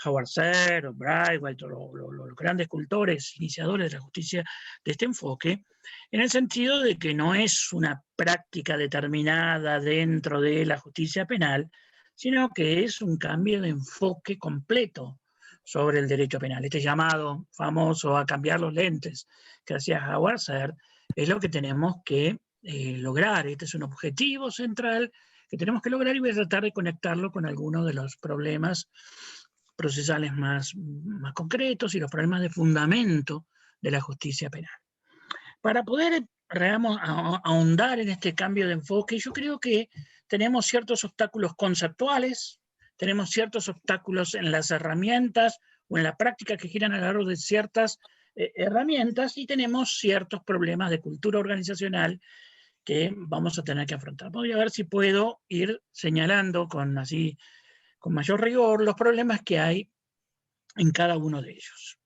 Howard Zerr, Braithwaite, los grandes cultores, iniciadores de la justicia de este enfoque, en el sentido de que no es una práctica determinada dentro de la justicia penal, sino que es un cambio de enfoque completo sobre el derecho penal. Este llamado famoso a cambiar los lentes que hacía Howard Zerr es lo que tenemos que lograr. Este es un objetivo central que tenemos que lograr y voy a tratar de conectarlo con algunos de los problemas procesales más concretos y los problemas de fundamento de la justicia penal. Para poder, digamos, ahondar en este cambio de enfoque, yo creo que tenemos ciertos obstáculos conceptuales, tenemos ciertos obstáculos en las herramientas o en la práctica que giran alrededor de ciertas herramientas y tenemos ciertos problemas de cultura organizacional que vamos a tener que afrontar. Voy a ver si puedo ir señalando con mayor rigor los problemas que hay en cada uno de ellos.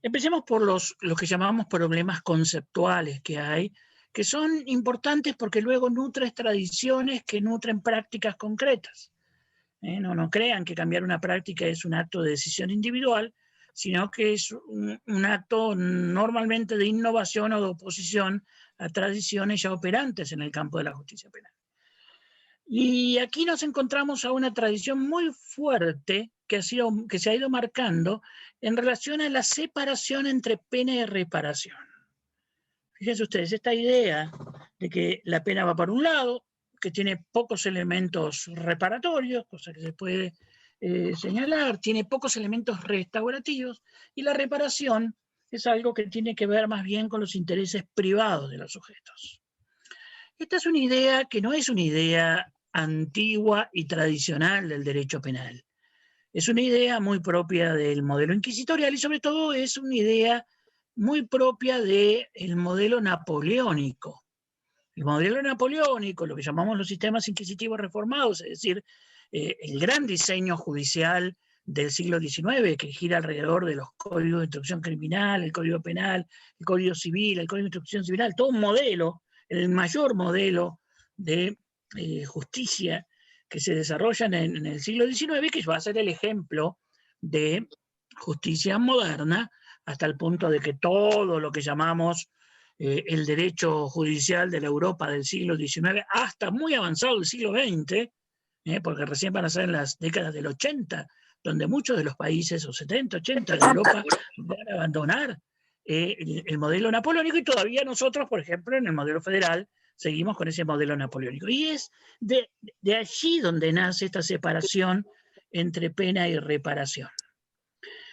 Empecemos por los que llamamos problemas conceptuales que hay, que son importantes porque luego nutren tradiciones que nutren prácticas concretas. No crean que cambiar una práctica es un acto de decisión individual, sino que es un acto normalmente de innovación o de oposición a tradiciones ya operantes en el campo de la justicia penal. Y aquí nos encontramos a una tradición muy fuerte que se ha ido marcando en relación a la separación entre pena y reparación. Fíjense ustedes, esta idea de que la pena va para un lado, que tiene pocos elementos reparatorios, cosa que se puede señalar, tiene pocos elementos restaurativos, y la reparación es algo que tiene que ver más bien con los intereses privados de los sujetos. Esta es una idea que no es una idea antigua y tradicional del derecho penal. Es una idea muy propia del modelo inquisitorial y sobre todo es una idea muy propia del modelo napoleónico. El modelo napoleónico, lo que llamamos los sistemas inquisitivos reformados, es decir, el gran diseño judicial del siglo XIX que gira alrededor de los códigos de instrucción criminal, el código penal, el código civil, el código de instrucción civil, todo un modelo, el mayor modelo de justicia que se desarrolla en el siglo XIX, que va a ser el ejemplo de justicia moderna, hasta el punto de que todo lo que llamamos el derecho judicial de la Europa del siglo XIX, hasta muy avanzado el siglo XX, porque recién van a ser en las décadas del 80, donde muchos de los países, o 70, 80 de Europa, van a abandonar el modelo napoleónico, y todavía nosotros, por ejemplo, en el modelo federal, seguimos con ese modelo napoleónico. Y es de allí donde nace esta separación entre pena y reparación.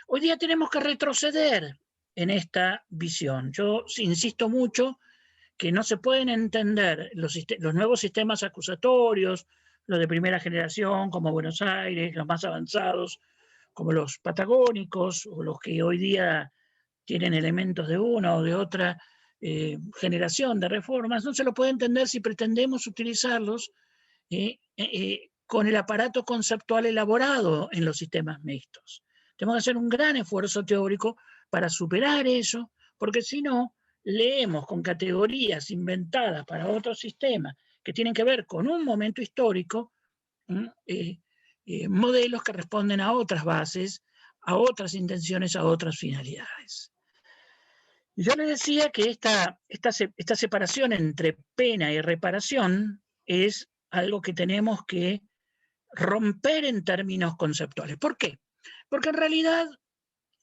Hoy día tenemos que retroceder en esta visión. Yo insisto mucho que no se pueden entender los nuevos sistemas acusatorios, los de primera generación, como Buenos Aires, los más avanzados, como los patagónicos, o los que hoy día tienen elementos de una o de otra generación de reformas, no se lo puede entender si pretendemos utilizarlos con el aparato conceptual elaborado en los sistemas mixtos. Tenemos que hacer un gran esfuerzo teórico para superar eso, porque si no, leemos con categorías inventadas para otros sistemas que tienen que ver con un momento histórico, modelos que responden a otras bases, a otras intenciones, a otras finalidades. Y yo les decía que esta separación entre pena y reparación es algo que tenemos que romper en términos conceptuales. ¿Por qué? Porque en realidad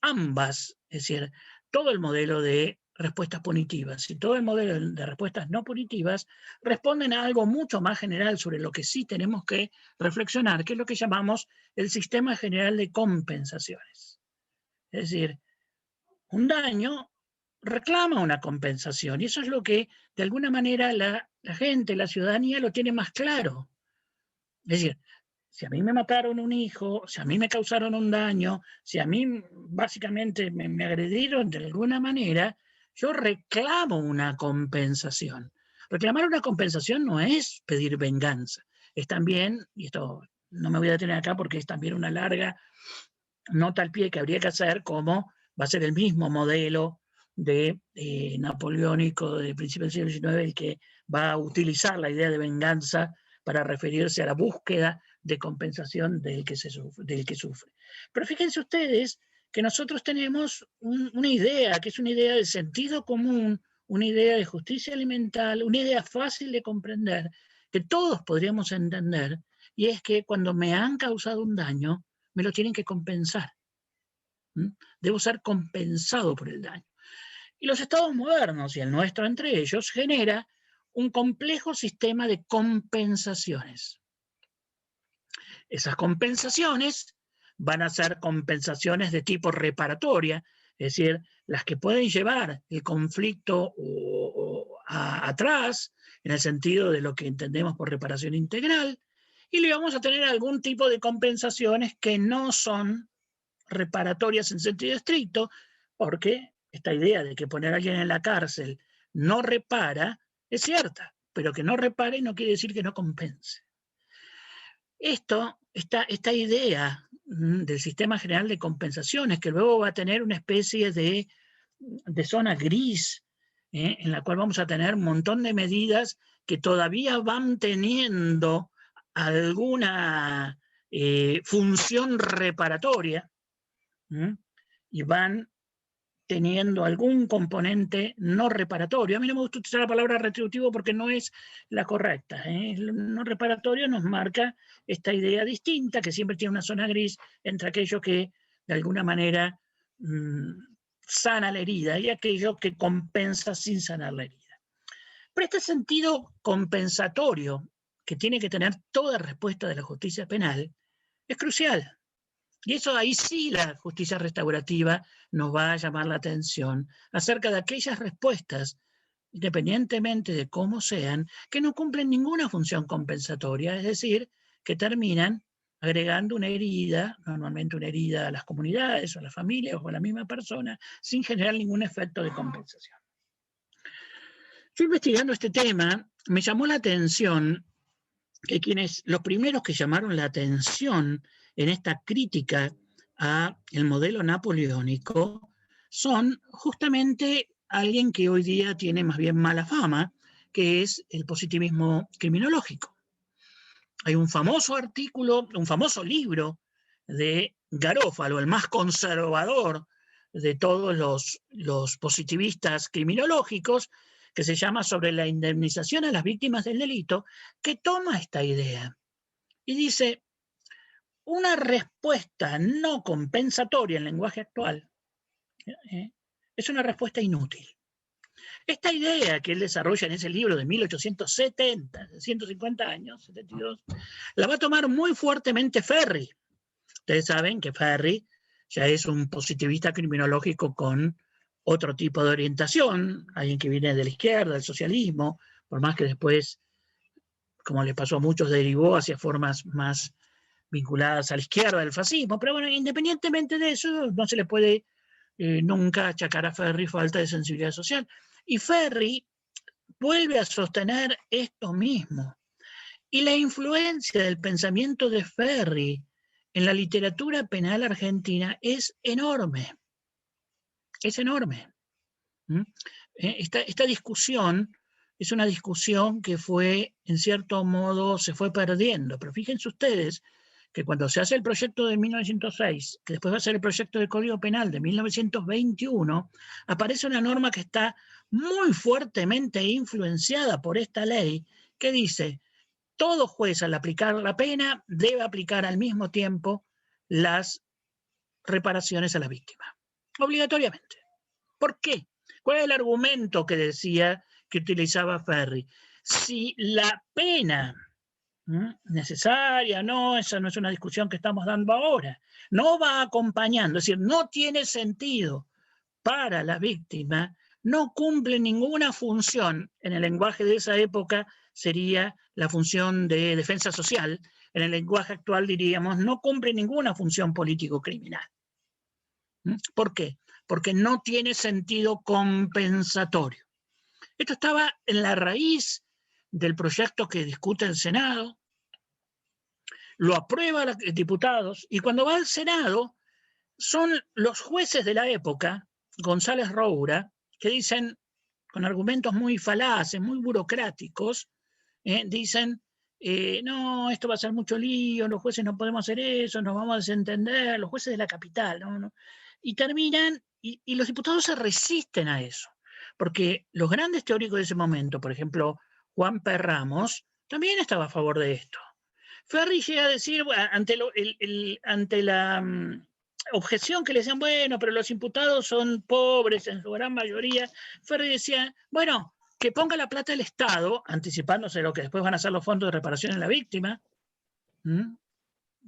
ambas, es decir, todo el modelo de respuestas punitivas y todo el modelo de respuestas no punitivas responden a algo mucho más general sobre lo que sí tenemos que reflexionar, que es lo que llamamos el sistema general de compensaciones. Es decir, un daño reclama una compensación y eso es lo que de alguna manera la gente, la ciudadanía lo tiene más claro. Es decir, si a mí me mataron un hijo, si a mí me causaron un daño, si a mí básicamente me agredieron de alguna manera, yo reclamo una compensación. Reclamar una compensación no es pedir venganza, es también, y esto no me voy a detener acá porque es también una larga nota al pie que habría que hacer, como va a ser el mismo modelo de napoleónico de principios del siglo XIX el que va a utilizar la idea de venganza para referirse a la búsqueda de compensación del que sufre. Pero fíjense ustedes que nosotros tenemos una idea, que es una idea de sentido común, una idea de justicia elemental, una idea fácil de comprender, que todos podríamos entender, y es que cuando me han causado un daño, me lo tienen que compensar. Debo ser compensado por el daño. Y los estados modernos, y el nuestro entre ellos, genera un complejo sistema de compensaciones. Esas compensaciones van a ser compensaciones de tipo reparatoria, es decir, las que pueden llevar el conflicto atrás, en el sentido de lo que entendemos por reparación integral, y le vamos a tener algún tipo de compensaciones que no son reparatorias en sentido estricto, porque esta idea de que poner a alguien en la cárcel no repara es cierta, pero que no repare no quiere decir que no compense. Esta idea del sistema general de compensaciones, que luego va a tener una especie de zona gris, en la cual vamos a tener un montón de medidas que todavía van teniendo alguna función reparatoria, y van teniendo algún componente no reparatorio. A mí no me gusta utilizar la palabra retributivo porque no es la correcta. El no reparatorio nos marca esta idea distinta, que siempre tiene una zona gris entre aquello que de alguna manera sana la herida y aquello que compensa sin sanar la herida. Pero este sentido compensatorio que tiene que tener toda respuesta de la justicia penal es crucial. Y eso ahí sí la justicia restaurativa nos va a llamar la atención acerca de aquellas respuestas, independientemente de cómo sean, que no cumplen ninguna función compensatoria, es decir, que terminan agregando una herida, normalmente una herida a las comunidades o a las familias o a la misma persona, sin generar ningún efecto de compensación. Yo investigando este tema, me llamó la atención que los primeros que llamaron la atención en esta crítica al modelo napoleónico son justamente alguien que hoy día tiene más bien mala fama, que es el positivismo criminológico. Hay un famoso artículo, un famoso libro de Garófalo, el más conservador de todos los positivistas criminológicos, que se llama Sobre la indemnización a las víctimas del delito, que toma esta idea y dice: una respuesta no compensatoria en lenguaje actual es una respuesta inútil. Esta idea que él desarrolla en ese libro de 1870, de 150 años, 72, la va a tomar muy fuertemente Ferri. Ustedes saben que Ferri ya es un positivista criminológico con otro tipo de orientación, alguien que viene de la izquierda, del socialismo, por más que después, como le pasó a muchos, derivó hacia formas más vinculadas a la izquierda del fascismo. Pero bueno, independientemente de eso, no se le puede nunca achacar a Ferri falta de sensibilidad social. Y Ferri vuelve a sostener esto mismo. Y la influencia del pensamiento de Ferri en la literatura penal argentina es enorme. Es enorme. Esta discusión es una discusión que fue, en cierto modo, se fue perdiendo. Pero fíjense ustedes que cuando se hace el proyecto de 1906, que después va a ser el proyecto del Código Penal de 1921, aparece una norma que está muy fuertemente influenciada por esta ley, que dice: todo juez al aplicar la pena debe aplicar al mismo tiempo las reparaciones a la víctima, obligatoriamente. ¿Por qué? ¿Cuál es el argumento que decía, que utilizaba Ferri? Si la pena necesaria, no, esa no es una discusión que estamos dando ahora, no va acompañando, es decir, no tiene sentido para la víctima, no cumple ninguna función. En el lenguaje de esa época sería la función de defensa social, en el lenguaje actual diríamos no cumple ninguna función político-criminal. ¿Por qué? Porque no tiene sentido compensatorio. Esto estaba en la raíz del proyecto que discute el Senado, lo aprueba los diputados, y cuando va al Senado son los jueces de la época, González Roura, que dicen, con argumentos muy falaces, muy burocráticos, dicen no, esto va a ser mucho lío, los jueces no podemos hacer eso, nos vamos a desentender, los jueces de la capital, ¿no? Y terminan, y los diputados se resisten a eso, porque los grandes teóricos de ese momento, por ejemplo, Juan P. Ramos, también estaba a favor de esto. Ferri llega a decir, ante la objeción que le decían, bueno, pero los imputados son pobres en su gran mayoría, Ferri decía, bueno, que ponga la plata el Estado, anticipándose lo que después van a ser los fondos de reparación en la víctima,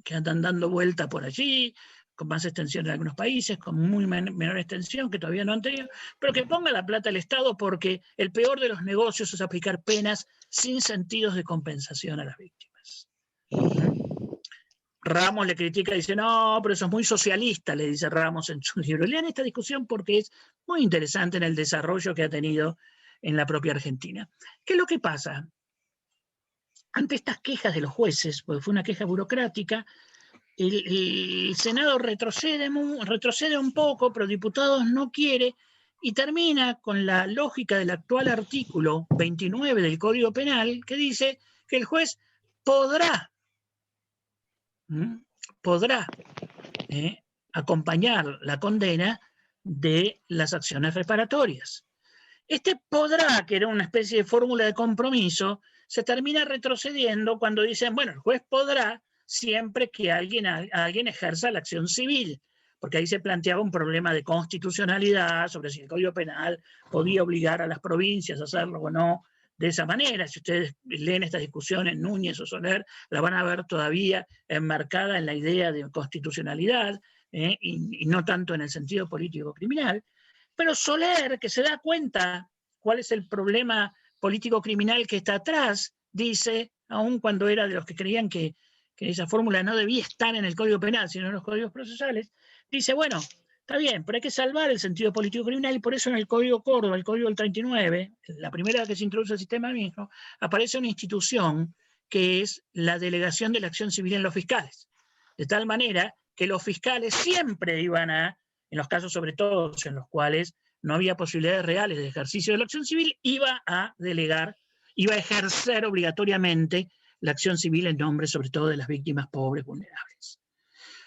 que andan dando vuelta por allí, con más extensión en algunos países, con muy menor extensión que todavía no han tenido, pero que ponga la plata el Estado, porque el peor de los negocios es aplicar penas sin sentidos de compensación a las víctimas. Ramos le critica y dice, no, pero eso es muy socialista, le dice Ramos en su libro. Lean esta discusión porque es muy interesante en el desarrollo que ha tenido en la propia Argentina. ¿Qué es lo que pasa? Ante estas quejas de los jueces, porque fue una queja burocrática, el Senado retrocede un poco, pero diputados no quiere, y termina con la lógica del actual artículo 29 del Código Penal, que dice que el juez podrá acompañar la condena de las acciones reparatorias. Este podrá, que era una especie de fórmula de compromiso, se termina retrocediendo cuando dicen, bueno, el juez podrá siempre que alguien ejerza la acción civil, porque ahí se planteaba un problema de constitucionalidad sobre si el Código Penal podía obligar a las provincias a hacerlo o no de esa manera. Si ustedes leen esta discusión en Núñez o Soler, la van a ver todavía enmarcada en la idea de constitucionalidad, y no tanto en el sentido político-criminal. Pero Soler, que se da cuenta cuál es el problema político-criminal que está atrás, dice, aun cuando era de los que creían que esa fórmula no debía estar en el Código Penal, sino en los códigos procesales, dice, bueno, está bien, pero hay que salvar el sentido político-criminal, y por eso en el Código Córdoba, el Código del 39, la primera vez que se introduce el sistema mismo, aparece una institución que es la delegación de la acción civil en los fiscales. De tal manera que los fiscales siempre iban a, en los casos sobre todo en los cuales no había posibilidades reales de ejercicio de la acción civil, iba a delegar, iba a ejercer obligatoriamente la acción civil en nombre sobre todo de las víctimas pobres, vulnerables.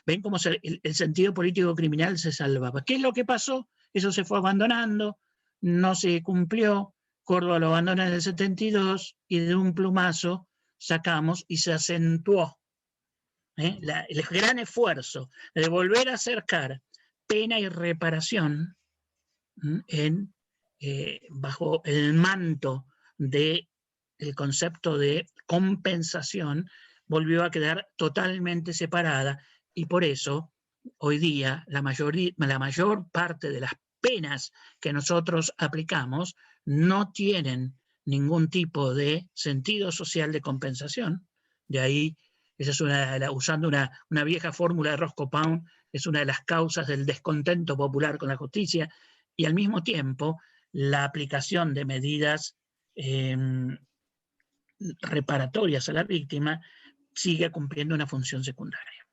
¿Ven cómo el sentido político criminal se salvaba? ¿Qué es lo que pasó? Eso se fue abandonando, no se cumplió, Córdoba lo abandona en el 72 y de un plumazo sacamos y se acentuó el gran esfuerzo de volver a acercar pena y reparación bajo el manto del concepto de compensación, volvió a quedar totalmente separada, y por eso hoy día la mayor parte de las penas que nosotros aplicamos no tienen ningún tipo de sentido social de compensación. De ahí, esa es usando una vieja fórmula de Roscoe Pound, es una de las causas del descontento popular con la justicia, y al mismo tiempo la aplicación de medidas reparatorias a la víctima sigue cumpliendo una función secundaria.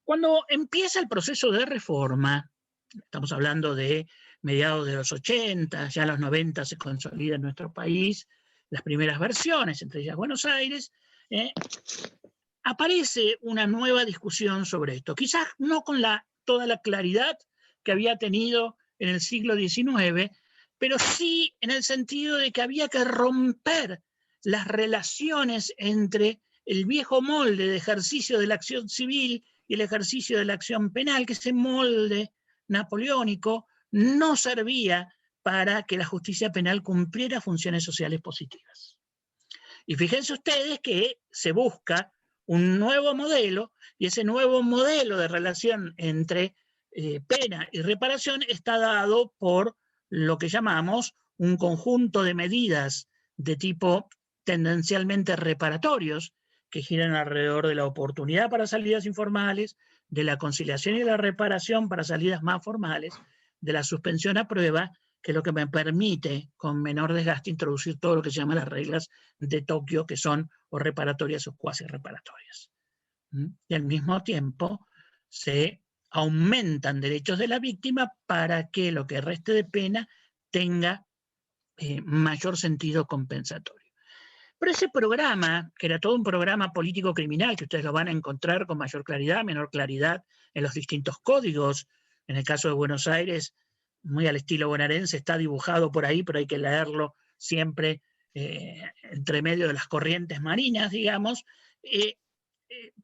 Cuando empieza el proceso de reforma, estamos hablando de mediados de los 80, ya en los 90 se consolida en nuestro país las primeras versiones, entre ellas Buenos Aires, aparece una nueva discusión sobre esto, quizás no con toda la claridad que había tenido en el siglo XIX, pero sí en el sentido de que había que romper las relaciones entre el viejo molde de ejercicio de la acción civil y el ejercicio de la acción penal, que ese molde napoleónico no servía para que la justicia penal cumpliera funciones sociales positivas. Y fíjense ustedes que se busca un nuevo modelo, y ese nuevo modelo de relación entre pena y reparación está dado por lo que llamamos un conjunto de medidas de tipo tendencialmente reparatorios, que giran alrededor de la oportunidad para salidas informales, de la conciliación y la reparación para salidas más formales, de la suspensión a prueba, que es lo que me permite con menor desgaste introducir todo lo que se llama las reglas de Tokio, que son o reparatorias o cuasi reparatorias. Y al mismo tiempo se aumentan derechos de la víctima para que lo que reste de pena tenga mayor sentido compensatorio. Pero ese programa, que era todo un programa político criminal, que ustedes lo van a encontrar con mayor claridad, menor claridad en los distintos códigos, en el caso de Buenos Aires, muy al estilo bonaerense, está dibujado por ahí, pero hay que leerlo siempre entre medio de las corrientes marinas, digamos,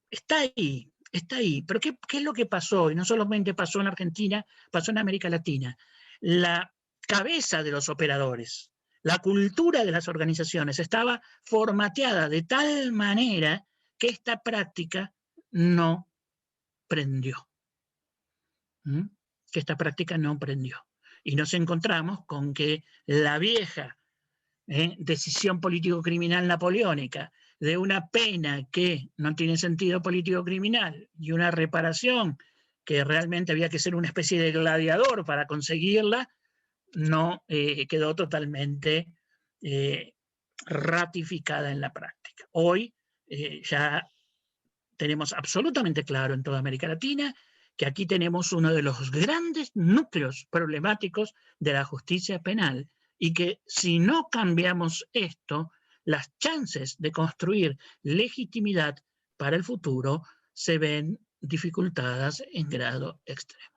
está ahí, está ahí. Pero ¿qué es lo que pasó? Y no solamente pasó en Argentina, pasó en América Latina. La cabeza de los operadores, la cultura de las organizaciones estaba formateada de tal manera que esta práctica no prendió. ¿Mm? Que esta práctica no prendió. Y nos encontramos con que la vieja decisión político-criminal napoleónica de una pena que no tiene sentido político-criminal y una reparación que realmente había que ser una especie de gladiador para conseguirla, no quedó totalmente ratificada en la práctica. Hoy ya tenemos absolutamente claro en toda América Latina que aquí tenemos uno de los grandes núcleos problemáticos de la justicia penal y que si no cambiamos esto, las chances de construir legitimidad para el futuro se ven dificultadas en grado extremo.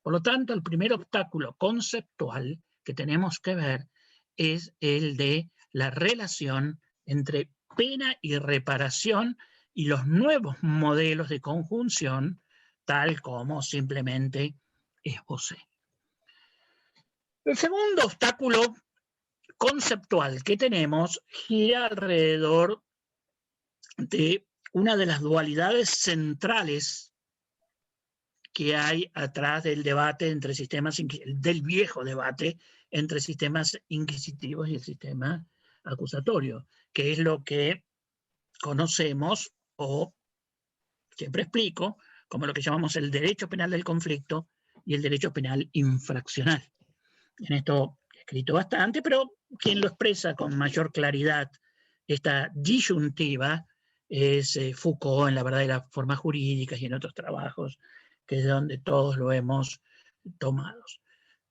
Por lo tanto, el primer obstáculo conceptual que tenemos que ver es el de la relación entre pena y reparación y los nuevos modelos de conjunción, tal como simplemente esbocé. El segundo obstáculo conceptual que tenemos gira alrededor de una de las dualidades centrales que hay atrás del debate entre sistemas, del viejo debate entre sistemas inquisitivos y el sistema acusatorio, que es lo que conocemos o siempre explico como lo que llamamos el derecho penal del conflicto y el derecho penal infraccional. En esto he escrito bastante, pero quien lo expresa con mayor claridad esta disyuntiva es Foucault en La verdad y las formas jurídicas y en otros trabajos, que es de donde todos lo hemos tomado.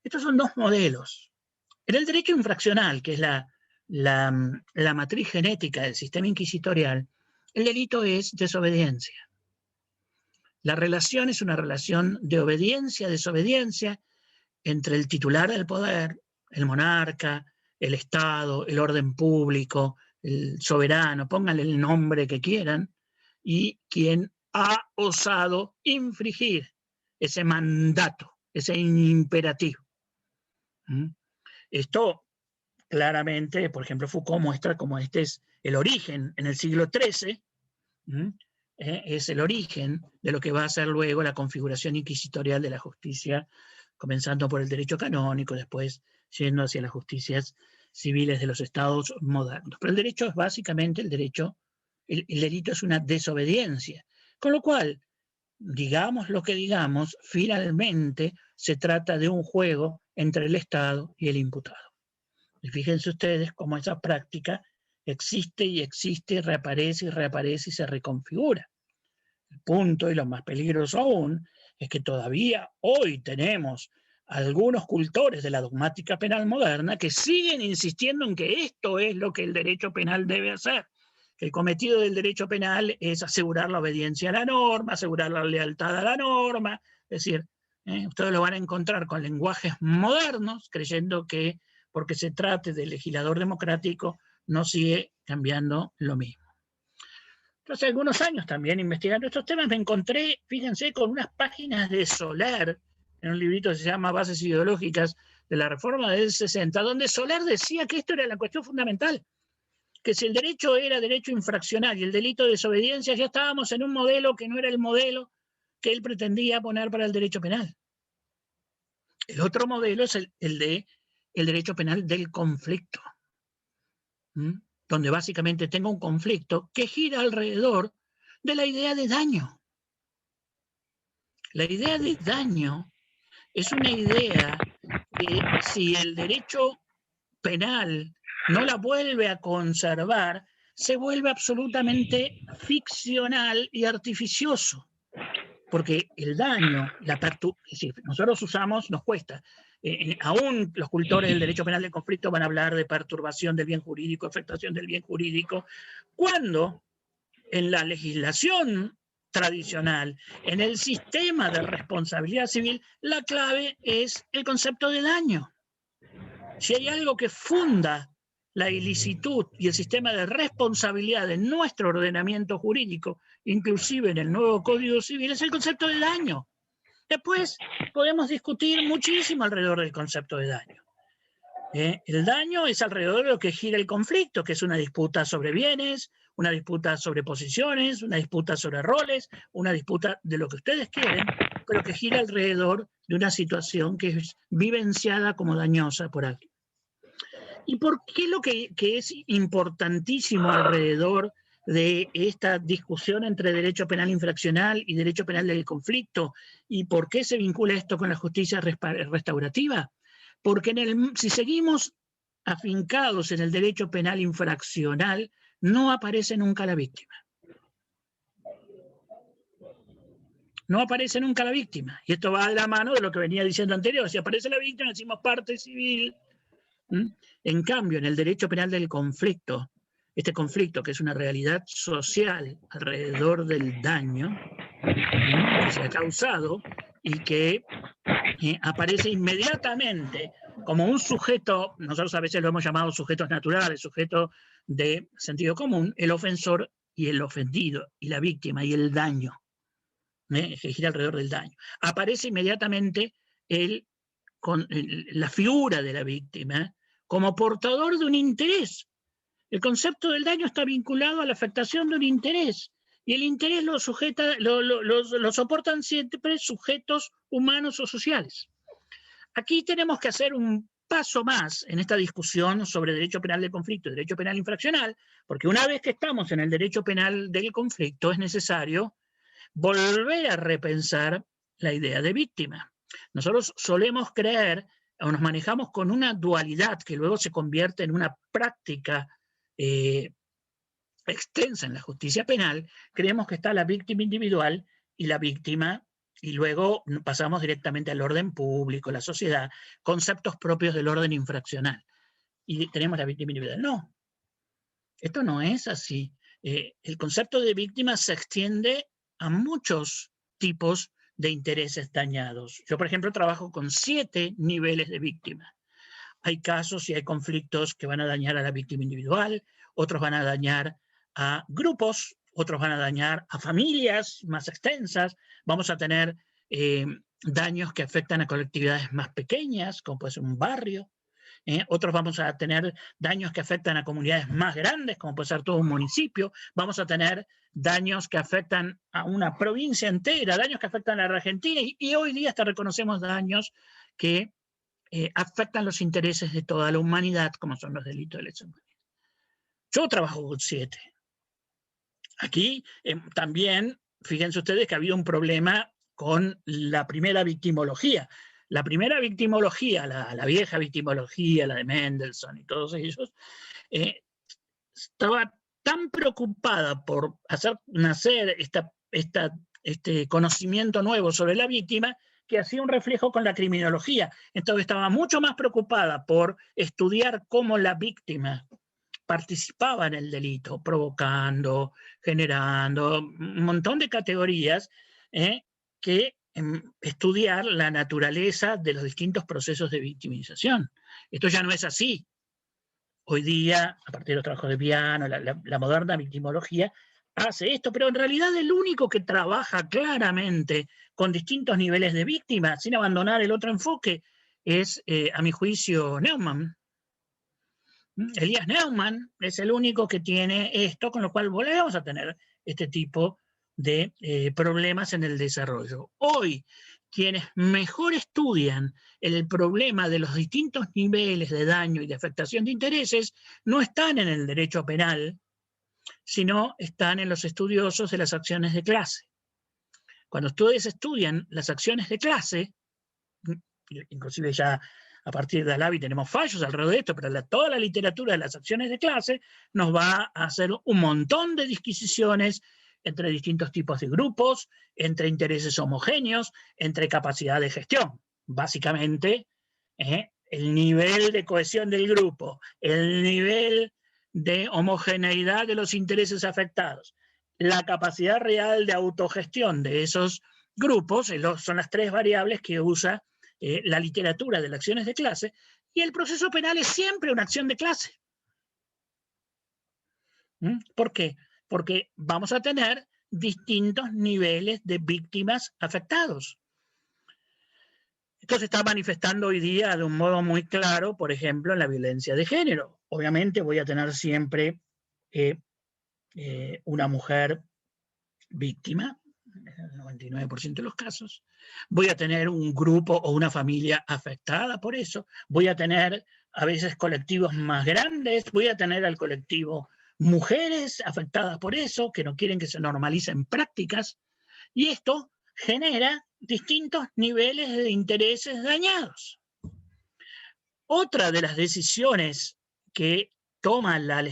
Estos son dos modelos. En el derecho infraccional, que es la matriz genética del sistema inquisitorial, el delito es desobediencia. La relación es una relación de obediencia-desobediencia entre el titular del poder, el monarca, el Estado, el orden público, el soberano, pónganle el nombre que quieran, y quien ha osado infringir ese mandato, ese imperativo. Esto claramente, por ejemplo, Foucault muestra cómo este es el origen en el siglo XIII, es el origen de lo que va a ser luego la configuración inquisitorial de la justicia, comenzando por el derecho canónico, después yendo hacia las justicias civiles de los estados modernos. Pero el derecho es básicamente el derecho, el delito es una desobediencia, con lo cual, digamos lo que digamos, finalmente se trata de un juego entre el Estado y el imputado. Y fíjense ustedes cómo esa práctica existe y existe, reaparece y reaparece y se reconfigura. El punto, y lo más peligroso aún, es que todavía hoy tenemos algunos cultores de la dogmática penal moderna que siguen insistiendo en que esto es lo que el derecho penal debe hacer. Que el cometido del derecho penal es asegurar la obediencia a la norma, asegurar la lealtad a la norma. Es decir, ustedes lo van a encontrar con lenguajes modernos, creyendo que porque se trate de legislador democrático no sigue cambiando lo mismo. Hace algunos años también investigando estos temas me encontré, fíjense, con unas páginas de Soler, en un librito que se llama Bases Ideológicas de la Reforma del 60, donde Soler decía que esto era la cuestión fundamental, que si el derecho era derecho infraccional y el delito de desobediencia, ya estábamos en un modelo que no era el modelo que él pretendía poner para el derecho penal. El otro modelo es el de el derecho penal del conflicto, donde básicamente tengo un conflicto que gira alrededor de la idea de daño. La idea de daño es una idea que si el derecho penal no la vuelve a conservar, se vuelve absolutamente ficcional y artificioso. porque el daño, es decir, nosotros nos cuesta, aún los cultores del derecho penal del conflicto van a hablar de perturbación del bien jurídico, afectación del bien jurídico, cuando en la legislación tradicional, en el sistema de responsabilidad civil, la clave es el concepto de daño. Si hay algo que funda la ilicitud y el sistema de responsabilidad de nuestro ordenamiento jurídico, inclusive en el nuevo Código Civil, es el concepto de daño. Después podemos discutir muchísimo alrededor del concepto de daño. El daño es alrededor de lo que gira el conflicto, que es una disputa sobre bienes, una disputa sobre posiciones, una disputa sobre roles, una disputa de lo que ustedes quieren, pero que gira alrededor de una situación que es vivenciada como dañosa por alguien. ¿Y por qué lo que es importantísimo alrededor de esta discusión entre derecho penal infraccional y derecho penal del conflicto? ¿Y por qué se vincula esto con la justicia restaurativa? Porque si seguimos afincados en el derecho penal infraccional, no aparece nunca la víctima. No aparece nunca la víctima. Y esto va de la mano de lo que venía diciendo anterior. Si aparece la víctima, decimos parte civil. En cambio, en el derecho penal del conflicto, este conflicto que es una realidad social alrededor del daño que se ha causado y que aparece inmediatamente como un sujeto, nosotros a veces lo hemos llamado sujetos naturales, sujeto de sentido común, el ofensor y el ofendido, y la víctima y el daño, que gira alrededor del daño. Aparece inmediatamente la figura de la víctima como portador de un interés. El concepto del daño está vinculado a la afectación de un interés, y el interés lo soportan siempre sujetos humanos o sociales. Aquí tenemos que hacer un paso más en esta discusión sobre derecho penal del conflicto y derecho penal infraccional, porque una vez que estamos en el derecho penal del conflicto es necesario volver a repensar la idea de víctima. Nosotros solemos creer o nos manejamos con una dualidad que luego se convierte en una práctica extensa en la justicia penal. Creemos que está la víctima individual y la víctima, y luego pasamos directamente al orden público, la sociedad, conceptos propios del orden infraccional. Y tenemos la víctima individual. No, esto no es así. El concepto de víctima se extiende a muchos tipos de intereses dañados. Yo, por ejemplo, trabajo con 7 niveles de víctima. Hay casos y hay conflictos que van a dañar a la víctima individual, otros van a dañar a grupos, otros van a dañar a familias más extensas, vamos a tener daños que afectan a colectividades más pequeñas, como puede ser un barrio, otros vamos a tener daños que afectan a comunidades más grandes, como puede ser todo un municipio, vamos a tener daños que afectan a una provincia entera, daños que afectan a la Argentina, y hoy día hasta reconocemos daños que afectan los intereses de toda la humanidad, como son los delitos de lesa humanidad. Yo trabajo con 7. Aquí también, fíjense ustedes que ha habido un problema con la primera victimología. La primera victimología, la vieja victimología, la de Mendelssohn y todos ellos, estaba tan preocupada por hacer nacer este conocimiento nuevo sobre la víctima, que hacía un reflejo con la criminología. Entonces estaba mucho más preocupada por estudiar cómo la víctima participaba en el delito, provocando, generando, un montón de categorías, que estudiar la naturaleza de los distintos procesos de victimización. Esto ya no es así. Hoy día, a partir de los trabajos de Piano, la moderna victimología hace esto, pero en realidad el único que trabaja claramente con distintos niveles de víctima, sin abandonar el otro enfoque, es, a mi juicio, Neumann. Elías Neumann es el único que tiene esto, con lo cual volvemos a tener este tipo de problemas en el desarrollo. Hoy, quienes mejor estudian el problema de los distintos niveles de daño y de afectación de intereses no están en el derecho penal, sino están en los estudiosos de las acciones de clase. Cuando ustedes estudian las acciones de clase, inclusive ya a partir de Alavi tenemos fallos alrededor de esto, pero toda la literatura de las acciones de clase nos va a hacer un montón de disquisiciones entre distintos tipos de grupos, entre intereses homogéneos, entre capacidad de gestión. Básicamente, el nivel de cohesión del grupo, el nivel de homogeneidad de los intereses afectados, la capacidad real de autogestión de esos grupos, son las tres variables que usa la literatura de las acciones de clase, y el proceso penal es siempre una acción de clase. ¿Por qué? Porque vamos a tener distintos niveles de víctimas afectados. Esto se está manifestando hoy día de un modo muy claro, por ejemplo, en la violencia de género. Obviamente voy a tener siempre una mujer víctima, en el 99% de los casos. Voy a tener un grupo o una familia afectada por eso. Voy a tener a veces colectivos más grandes. Voy a tener al colectivo mujeres afectadas por eso, que no quieren que se normalicen prácticas. Y esto genera distintos niveles de intereses dañados. Otra de las decisiones que toma la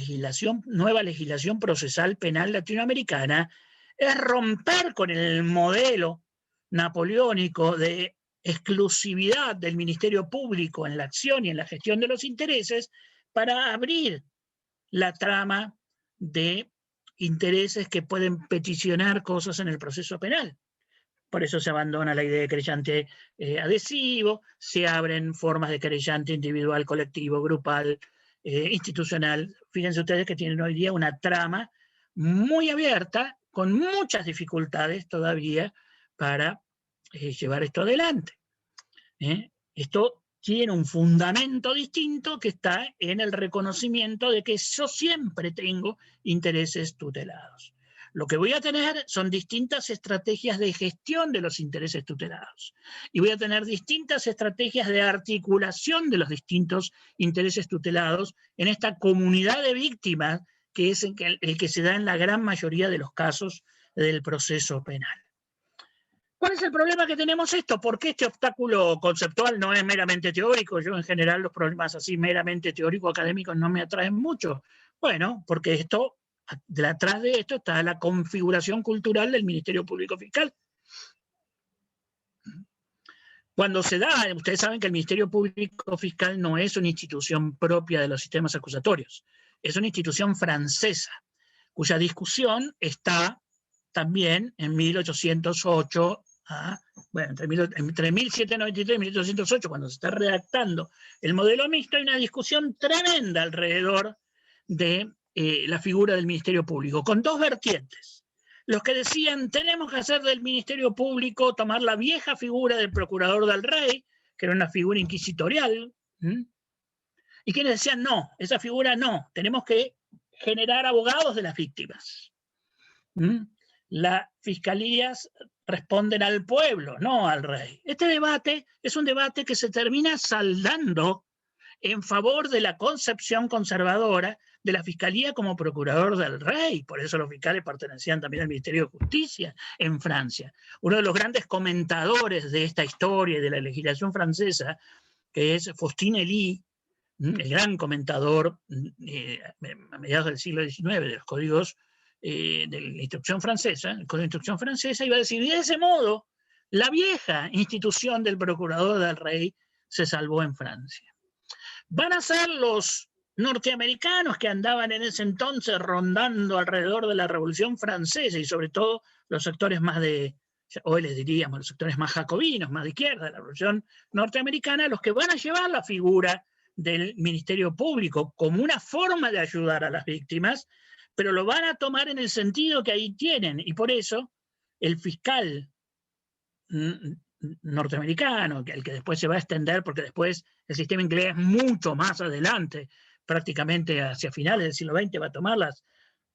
nueva legislación procesal penal latinoamericana es romper con el modelo napoleónico de exclusividad del Ministerio Público en la acción y en la gestión de los intereses para abrir la trama de intereses que pueden peticionar cosas en el proceso penal. Por eso se abandona la idea de querellante adhesivo, se abren formas de querellante individual, colectivo, grupal, institucional. Fíjense ustedes que tienen hoy día una trama muy abierta, con muchas dificultades todavía para llevar esto adelante. Esto tiene un fundamento distinto que está en el reconocimiento de que yo siempre tengo intereses tutelados. Lo que voy a tener son distintas estrategias de gestión de los intereses tutelados. Y voy a tener distintas estrategias de articulación de los distintos intereses tutelados en esta comunidad de víctimas que es el que se da en la gran mayoría de los casos del proceso penal. ¿Cuál es el problema que tenemos esto? ¿Por qué este obstáculo conceptual no es meramente teórico? Yo en general los problemas así meramente teórico-académicos no me atraen mucho. Bueno, porque detrás de esto está la configuración cultural del Ministerio Público Fiscal. Cuando se da, ustedes saben que el Ministerio Público Fiscal no es una institución propia de los sistemas acusatorios, es una institución francesa, cuya discusión está también en 1808, bueno, entre 1793 y 1808, cuando se está redactando el modelo mixto, hay una discusión tremenda alrededor de la figura del Ministerio Público, con dos vertientes. Los que decían, tenemos que hacer del Ministerio Público, tomar la vieja figura del Procurador del Rey, que era una figura inquisitorial, y quienes decían, no, esa figura no, tenemos que generar abogados de las víctimas. Las fiscalías responden al pueblo, no al rey. Este debate es un debate que se termina saldando en favor de la concepción conservadora de la Fiscalía como procurador del rey. Por eso los fiscales pertenecían también al Ministerio de Justicia en Francia. Uno de los grandes comentadores de esta historia y de la legislación francesa, que es Faustin Elie, el gran comentador a mediados del siglo XIX de los códigos de la instrucción francesa, el Código de Instrucción francesa, iba a decir, y de ese modo, la vieja institución del procurador del rey se salvó en Francia. Van a ser los norteamericanos que andaban en ese entonces rondando alrededor de la Revolución Francesa y sobre todo los sectores más hoy les diríamos, los sectores más jacobinos, más de izquierda de la Revolución Norteamericana, los que van a llevar la figura del Ministerio Público como una forma de ayudar a las víctimas, pero lo van a tomar en el sentido que ahí tienen, y por eso el fiscal norteamericano, el que después se va a extender, porque después el sistema inglés mucho más adelante, prácticamente hacia finales del siglo XX, va a tomarlas.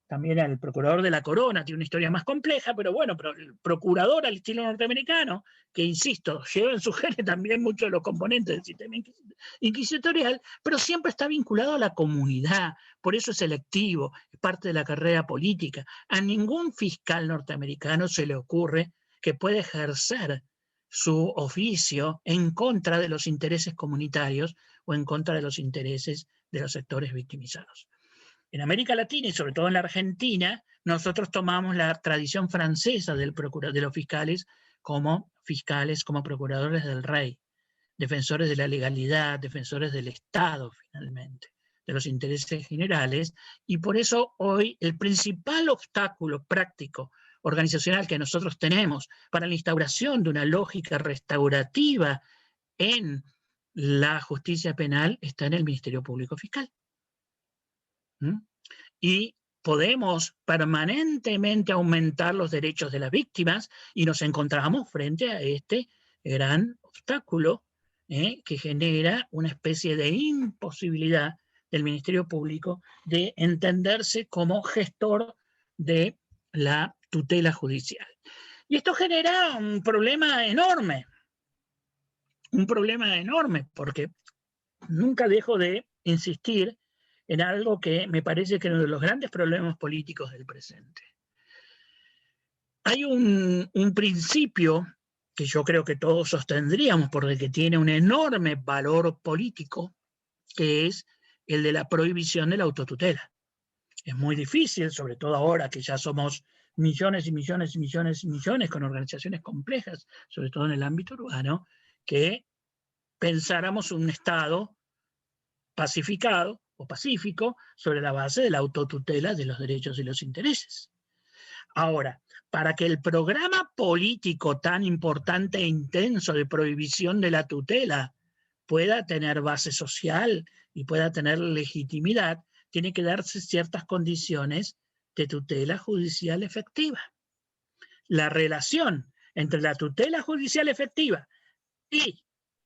También el procurador de la corona tiene una historia más compleja, pero bueno, pero el procurador al estilo norteamericano, que insisto, lleva en su genes también muchos de los componentes del sistema inquisitorial, pero siempre está vinculado a la comunidad, por eso es selectivo, es parte de la carrera política. A ningún fiscal norteamericano se le ocurre que puede ejercer su oficio en contra de los intereses comunitarios o en contra de los intereses de los sectores victimizados. En América Latina y sobre todo en la Argentina, nosotros tomamos la tradición francesa de los fiscales, como procuradores del rey, defensores de la legalidad, defensores del Estado, finalmente, de los intereses generales, y por eso hoy el principal obstáculo práctico, organizacional que nosotros tenemos para la instauración de una lógica restaurativa en la justicia penal está en el Ministerio Público Fiscal. ¿Mm? Y podemos permanentemente aumentar los derechos de las víctimas y nos encontramos frente a este gran obstáculo que genera una especie de imposibilidad del Ministerio Público de entenderse como gestor de la tutela judicial. Y esto genera un problema enorme, porque nunca dejo de insistir en algo que me parece que es uno de los grandes problemas políticos del presente. Hay un principio que yo creo que todos sostendríamos porque tiene un enorme valor político, que es el de la prohibición de la autotutela. Es muy difícil, sobre todo ahora que ya somos millones y millones y millones y millones con organizaciones complejas, sobre todo en el ámbito urbano, que pensáramos un Estado pacificado o pacífico sobre la base de la autotutela de los derechos y los intereses. Ahora, para que el programa político tan importante e intenso de prohibición de la tutela pueda tener base social y pueda tener legitimidad, tiene que darse ciertas condiciones de tutela judicial efectiva. La relación entre la tutela judicial efectiva y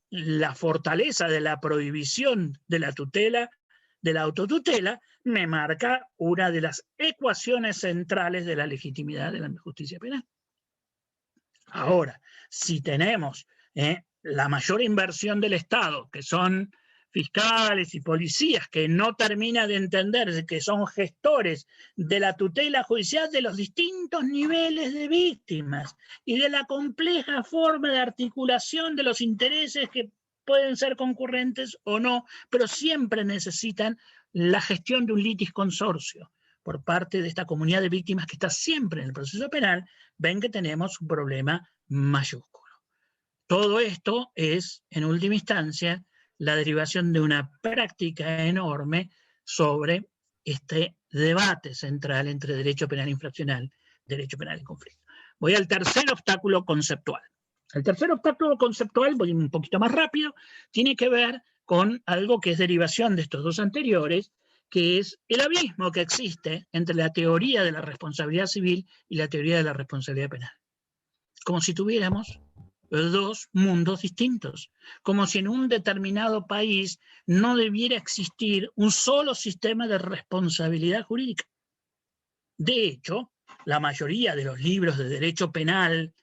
la fortaleza de la prohibición de la tutela, de la autotutela, me marca una de las ecuaciones centrales de la legitimidad de la justicia penal. Ahora, si tenemos la mayor inversión del Estado, que son fiscales y policías, que no termina de entender que son gestores de la tutela judicial de los distintos niveles de víctimas y de la compleja forma de articulación de los intereses que pueden ser concurrentes o no, pero siempre necesitan la gestión de un litis consorcio por parte de esta comunidad de víctimas que está siempre en el proceso penal, ven que tenemos un problema mayúsculo. Todo esto es, en última instancia, la derivación de una práctica enorme sobre este debate central entre derecho penal infraccional, derecho penal en conflicto. Voy al tercer obstáculo conceptual. El tercer obstáculo conceptual, voy un poquito más rápido, tiene que ver con algo que es derivación de estos dos anteriores, que es el abismo que existe entre la teoría de la responsabilidad civil y la teoría de la responsabilidad penal. Como si tuviéramos dos mundos distintos, como si en un determinado país no debiera existir un solo sistema de responsabilidad jurídica. De hecho, la mayoría de los libros de derecho penal,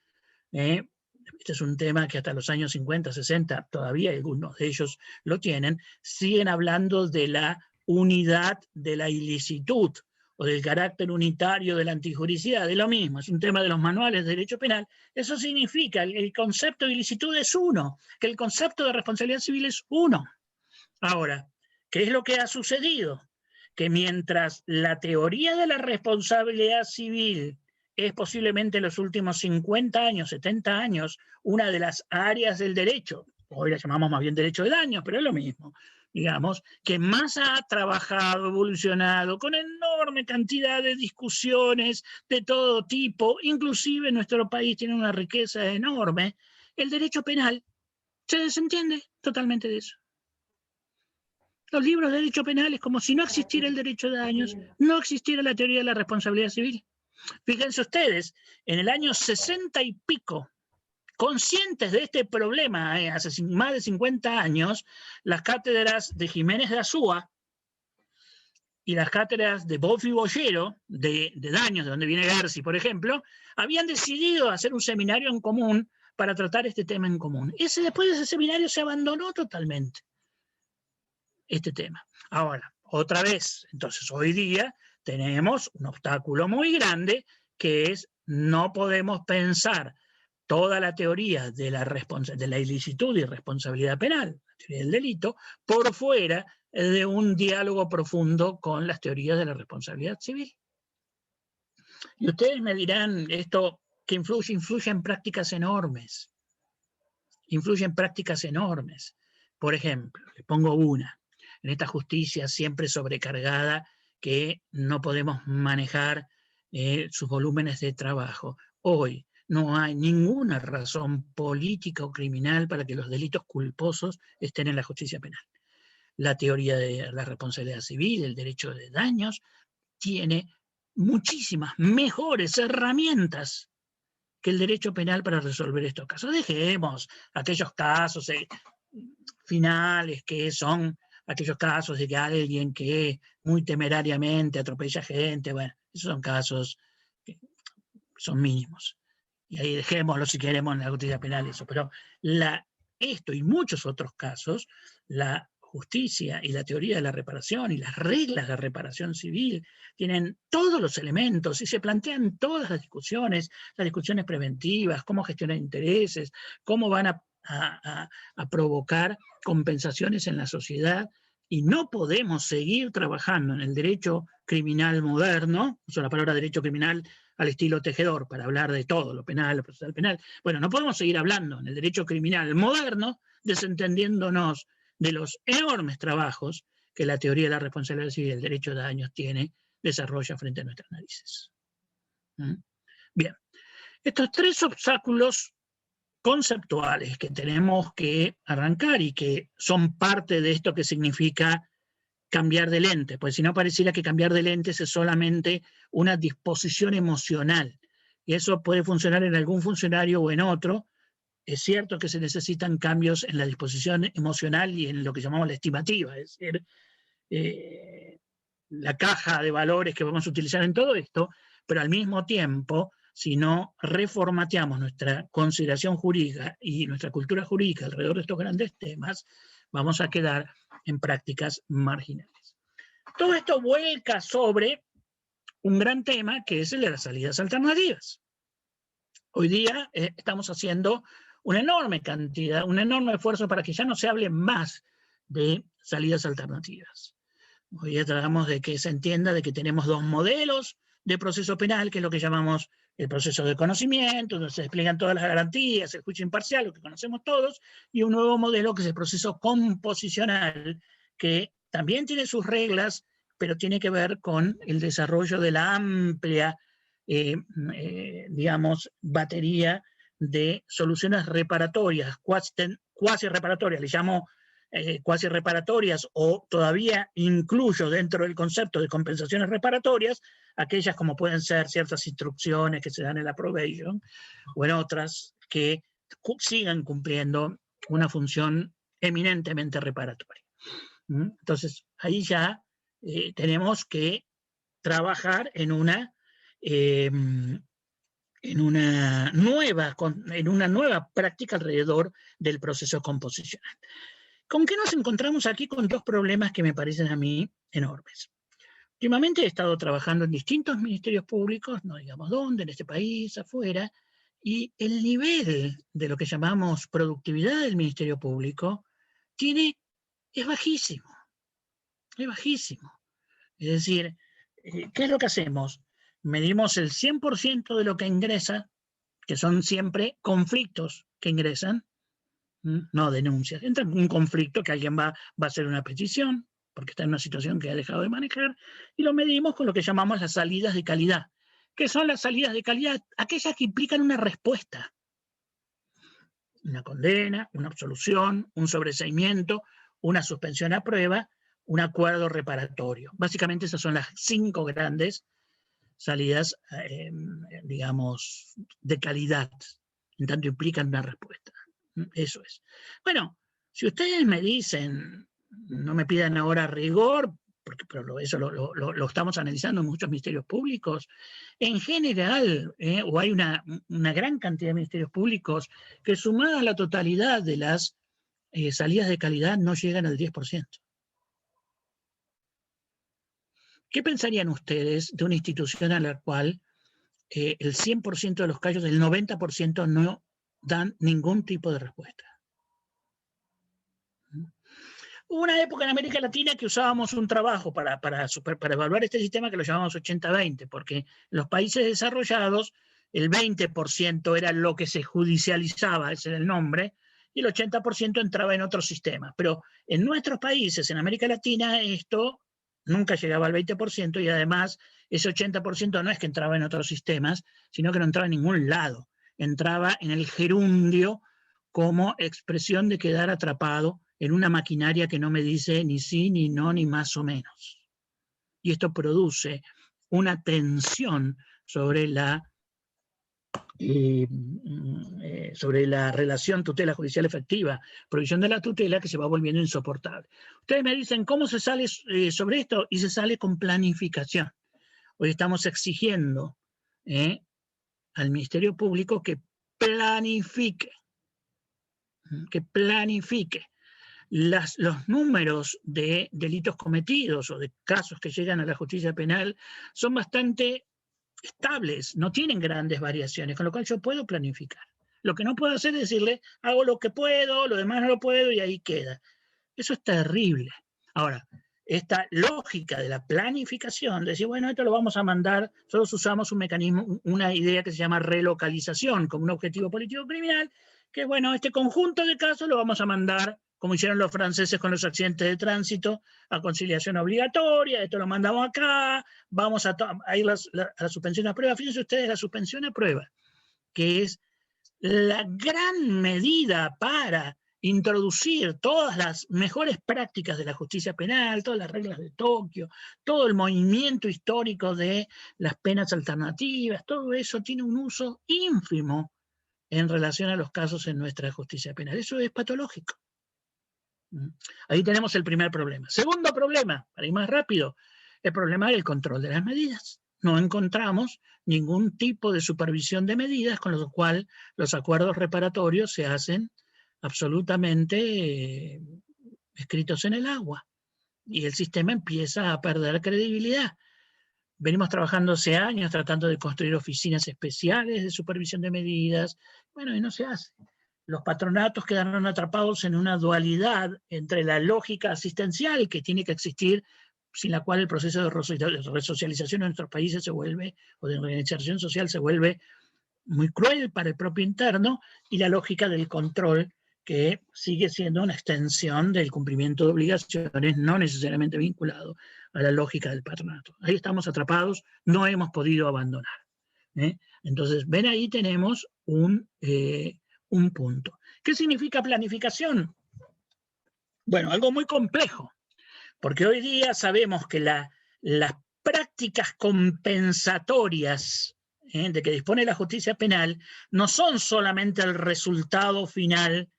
este es un tema que hasta los años 50, 60, todavía algunos de ellos lo tienen, siguen hablando de la unidad de la ilicitud, o del carácter unitario de la antijuricidad, de lo mismo, es un tema de los manuales de derecho penal. Eso significa, el concepto de ilicitud es uno, que el concepto de responsabilidad civil es uno. Ahora, ¿qué es lo que ha sucedido? Que mientras la teoría de la responsabilidad civil es posiblemente en los últimos 50 años, 70 años, una de las áreas del derecho, hoy la llamamos más bien derecho de daños, pero es lo mismo, digamos, que más ha trabajado, evolucionado, con enorme cantidad de discusiones de todo tipo, inclusive nuestro país tiene una riqueza enorme, el derecho penal se desentiende totalmente de eso. Los libros de derecho penal es como si no existiera el derecho de daños, no existiera la teoría de la responsabilidad civil. Fíjense ustedes, en el año 60 y pico, conscientes de este problema, hace más de 50 años, las cátedras de Jiménez de Azúa y las cátedras de Boff y Boyero, de daños, de donde viene Garci, por ejemplo, habían decidido hacer un seminario en común para tratar este tema en común. Después de ese seminario se abandonó totalmente este tema. Ahora, otra vez, entonces hoy día tenemos un obstáculo muy grande, que es no podemos pensar toda la teoría de la ilicitud y responsabilidad penal, la teoría del delito, por fuera de un diálogo profundo con las teorías de la responsabilidad civil. Y ustedes me dirán, esto que influye en prácticas enormes. Influye en prácticas enormes. Por ejemplo, les pongo una. En esta justicia siempre sobrecargada, que no podemos manejar sus volúmenes de trabajo. Hoy no hay ninguna razón política o criminal para que los delitos culposos estén en la justicia penal. La teoría de la responsabilidad civil, el derecho de daños, tiene muchísimas mejores herramientas que el derecho penal para resolver estos casos. Dejemos aquellos casos finales, que son aquellos casos de que alguien que muy temerariamente atropella gente, bueno, esos son casos que son mínimos. Y ahí dejémoslo si queremos en la justicia penal eso. Pero esto y muchos otros casos, la justicia y la teoría de la reparación y las reglas de reparación civil tienen todos los elementos y se plantean todas las discusiones preventivas, cómo gestionar intereses, cómo van a provocar compensaciones en la sociedad, y no podemos seguir trabajando en el derecho criminal moderno, uso la palabra derecho criminal al estilo Tejedor para hablar de todo, lo penal, lo procesal penal. Bueno, no podemos seguir hablando en el derecho criminal moderno desentendiéndonos de los enormes trabajos que la teoría de la responsabilidad civil y el derecho de daños desarrolla frente a nuestras narices. Bien, estos tres obstáculos conceptuales que tenemos que arrancar y que son parte de esto que significa cambiar de lente, pues si no pareciera que cambiar de lentes es solamente una disposición emocional, y eso puede funcionar en algún funcionario o en otro. Es cierto que se necesitan cambios en la disposición emocional y en lo que llamamos la estimativa, es decir, la caja de valores que vamos a utilizar en todo esto, pero al mismo tiempo, si no reformateamos nuestra consideración jurídica y nuestra cultura jurídica alrededor de estos grandes temas, vamos a quedar en prácticas marginales. Todo esto vuelca sobre un gran tema que es el de las salidas alternativas. Hoy día estamos haciendo una enorme cantidad, un enorme esfuerzo para que ya no se hable más de salidas alternativas. Hoy día tratamos de que se entienda de que tenemos dos modelos de proceso penal, que es lo que llamamos el proceso de conocimiento, donde se despliegan todas las garantías, el juicio imparcial, lo que conocemos todos, y un nuevo modelo que es el proceso composicional, que también tiene sus reglas, pero tiene que ver con el desarrollo de la amplia, digamos, batería de soluciones reparatorias, cuasi reparatorias, le llamo cuasi reparatorias, o todavía incluyo dentro del concepto de compensaciones reparatorias aquellas como pueden ser ciertas instrucciones que se dan en la probation, o en otras que sigan cumpliendo una función eminentemente reparatoria. Entonces, ahí ya tenemos que trabajar en una nueva práctica alrededor del proceso composicional. ¿Con qué nos encontramos aquí? Con dos problemas que me parecen a mí enormes. Últimamente he estado trabajando en distintos ministerios públicos, no digamos dónde, en este país, afuera, y el nivel de lo que llamamos productividad del ministerio público es bajísimo. Es bajísimo. Es decir, ¿qué es lo que hacemos? Medimos el 100% de lo que ingresa, que son siempre conflictos que ingresan, no denuncias. Entra en un conflicto que alguien va a hacer una petición, porque está en una situación que ha dejado de manejar, y lo medimos con lo que llamamos las salidas de calidad. ¿Qué son las salidas de calidad? Aquellas que implican una respuesta. Una condena, una absolución, un sobreseimiento, una suspensión a prueba, un acuerdo reparatorio. Básicamente esas son las 5 grandes salidas, digamos, de calidad, en tanto implican una respuesta. Eso es. Bueno, si ustedes me dicen, no me pidan ahora rigor, pero eso lo estamos analizando en muchos ministerios públicos, en general, o hay una gran cantidad de ministerios públicos que sumada a la totalidad de las salidas de calidad no llegan al 10%. ¿Qué pensarían ustedes de una institución a la cual el 100% de los casos, el 90% no dan ningún tipo de respuesta. Hubo una época en América Latina que usábamos un trabajo para evaluar este sistema que lo llamamos 80-20, porque en los países desarrollados el 20% era lo que se judicializaba, ese era el nombre, y el 80% entraba en otros sistemas. Pero en nuestros países, en América Latina, esto nunca llegaba al 20%, y además ese 80% no es que entraba en otros sistemas, sino que no entraba en ningún lado. Entraba en el gerundio como expresión de quedar atrapado en una maquinaria que no me dice ni sí, ni no, ni más o menos. Y esto produce una tensión sobre la relación tutela judicial efectiva, provisión de la tutela, que se va volviendo insoportable. Ustedes me dicen, ¿cómo se sale sobre esto? Y se sale con planificación. Hoy estamos exigiendo al Ministerio Público que planifique los números de delitos cometidos o de casos que llegan a la justicia penal son bastante estables, no tienen grandes variaciones, con lo cual yo puedo planificar. Lo que no puedo hacer es decirle, hago lo que puedo, lo demás no lo puedo y ahí queda. Eso es terrible. Ahora, esta lógica de la planificación, de decir, bueno, esto lo vamos a mandar, nosotros usamos un mecanismo, una idea que se llama relocalización como un objetivo político criminal, que bueno, este conjunto de casos lo vamos a mandar, como hicieron los franceses con los accidentes de tránsito, a conciliación obligatoria, esto lo mandamos acá, vamos a ir a la suspensión a prueba. Fíjense ustedes, la suspensión a prueba, que es la gran medida para introducir todas las mejores prácticas de la justicia penal, todas las reglas de Tokio, todo el movimiento histórico de las penas alternativas, todo eso tiene un uso ínfimo en relación a los casos en nuestra justicia penal. Eso es patológico. Ahí tenemos el primer problema. Segundo problema, para ir más rápido, el problema del control de las medidas. No encontramos ningún tipo de supervisión de medidas, con lo cual los acuerdos reparatorios se hacen absolutamente escritos en el agua. Y el sistema empieza a perder credibilidad. Venimos trabajando hace años tratando de construir oficinas especiales de supervisión de medidas. Bueno, y no se hace. Los patronatos quedaron atrapados en una dualidad entre la lógica asistencial que tiene que existir, sin la cual el proceso de resocialización en nuestros países se vuelve, o de reinserción social se vuelve muy cruel para el propio interno, y la lógica del control, que sigue siendo una extensión del cumplimiento de obligaciones, no necesariamente vinculado a la lógica del patronato. Ahí estamos atrapados, no hemos podido abandonar. Entonces, ven, ahí tenemos un punto. ¿Qué significa planificación? Bueno, algo muy complejo, porque hoy día sabemos que las prácticas compensatorias de que dispone la justicia penal no son solamente el resultado final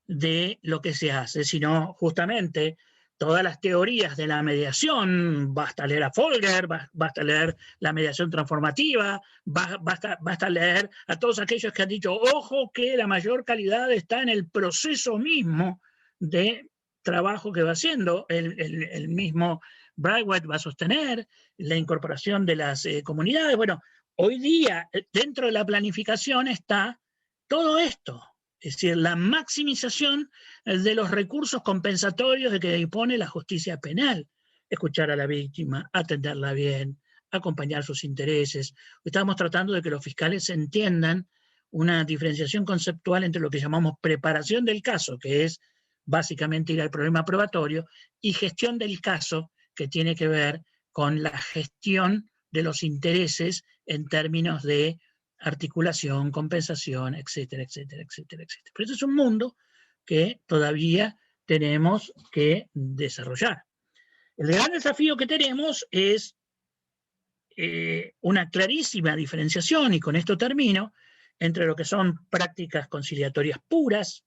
de lo que se hace, sino justamente todas las teorías de la mediación. Basta leer a Folger, basta leer la mediación transformativa, basta leer a todos aquellos que han dicho, ojo, que la mayor calidad está en el proceso mismo de trabajo que va haciendo. El mismo Braithwaite va a sostener la incorporación de las comunidades. Bueno, hoy día dentro de la planificación está todo esto. Es decir, la maximización de los recursos compensatorios de que dispone la justicia penal. Escuchar a la víctima, atenderla bien, acompañar sus intereses. Estamos tratando de que los fiscales entiendan una diferenciación conceptual entre lo que llamamos preparación del caso, que es básicamente ir al problema probatorio, y gestión del caso, que tiene que ver con la gestión de los intereses en términos de articulación, compensación, etcétera, etcétera, etcétera, etcétera. Pero eso es un mundo que todavía tenemos que desarrollar. El gran desafío que tenemos es una clarísima diferenciación, y con esto termino, entre lo que son prácticas conciliatorias puras,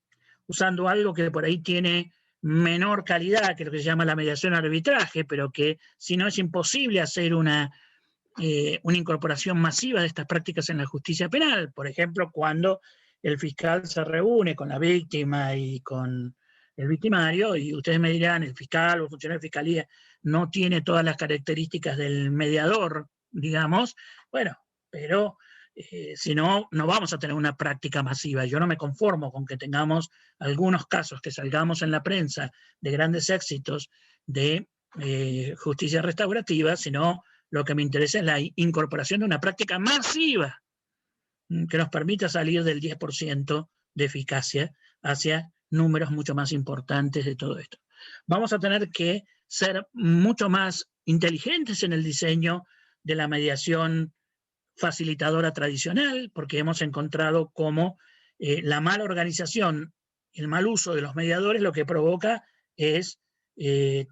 usando algo que por ahí tiene menor calidad que lo que se llama la mediación arbitraje, pero que si no es imposible hacer una incorporación masiva de estas prácticas en la justicia penal. Por ejemplo, cuando el fiscal se reúne con la víctima y con el victimario, y ustedes me dirán, el fiscal o el funcionario de fiscalía no tiene todas las características del mediador, digamos, bueno, pero Si no, no vamos a tener una práctica masiva. Yo no me conformo con que tengamos algunos casos, que salgamos en la prensa de grandes éxitos de justicia restaurativa, sino lo que me interesa es la incorporación de una práctica masiva que nos permita salir del 10% de eficacia hacia números mucho más importantes de todo esto. Vamos a tener que ser mucho más inteligentes en el diseño de la mediación facilitadora tradicional, porque hemos encontrado cómo la mala organización, el mal uso de los mediadores lo que provoca es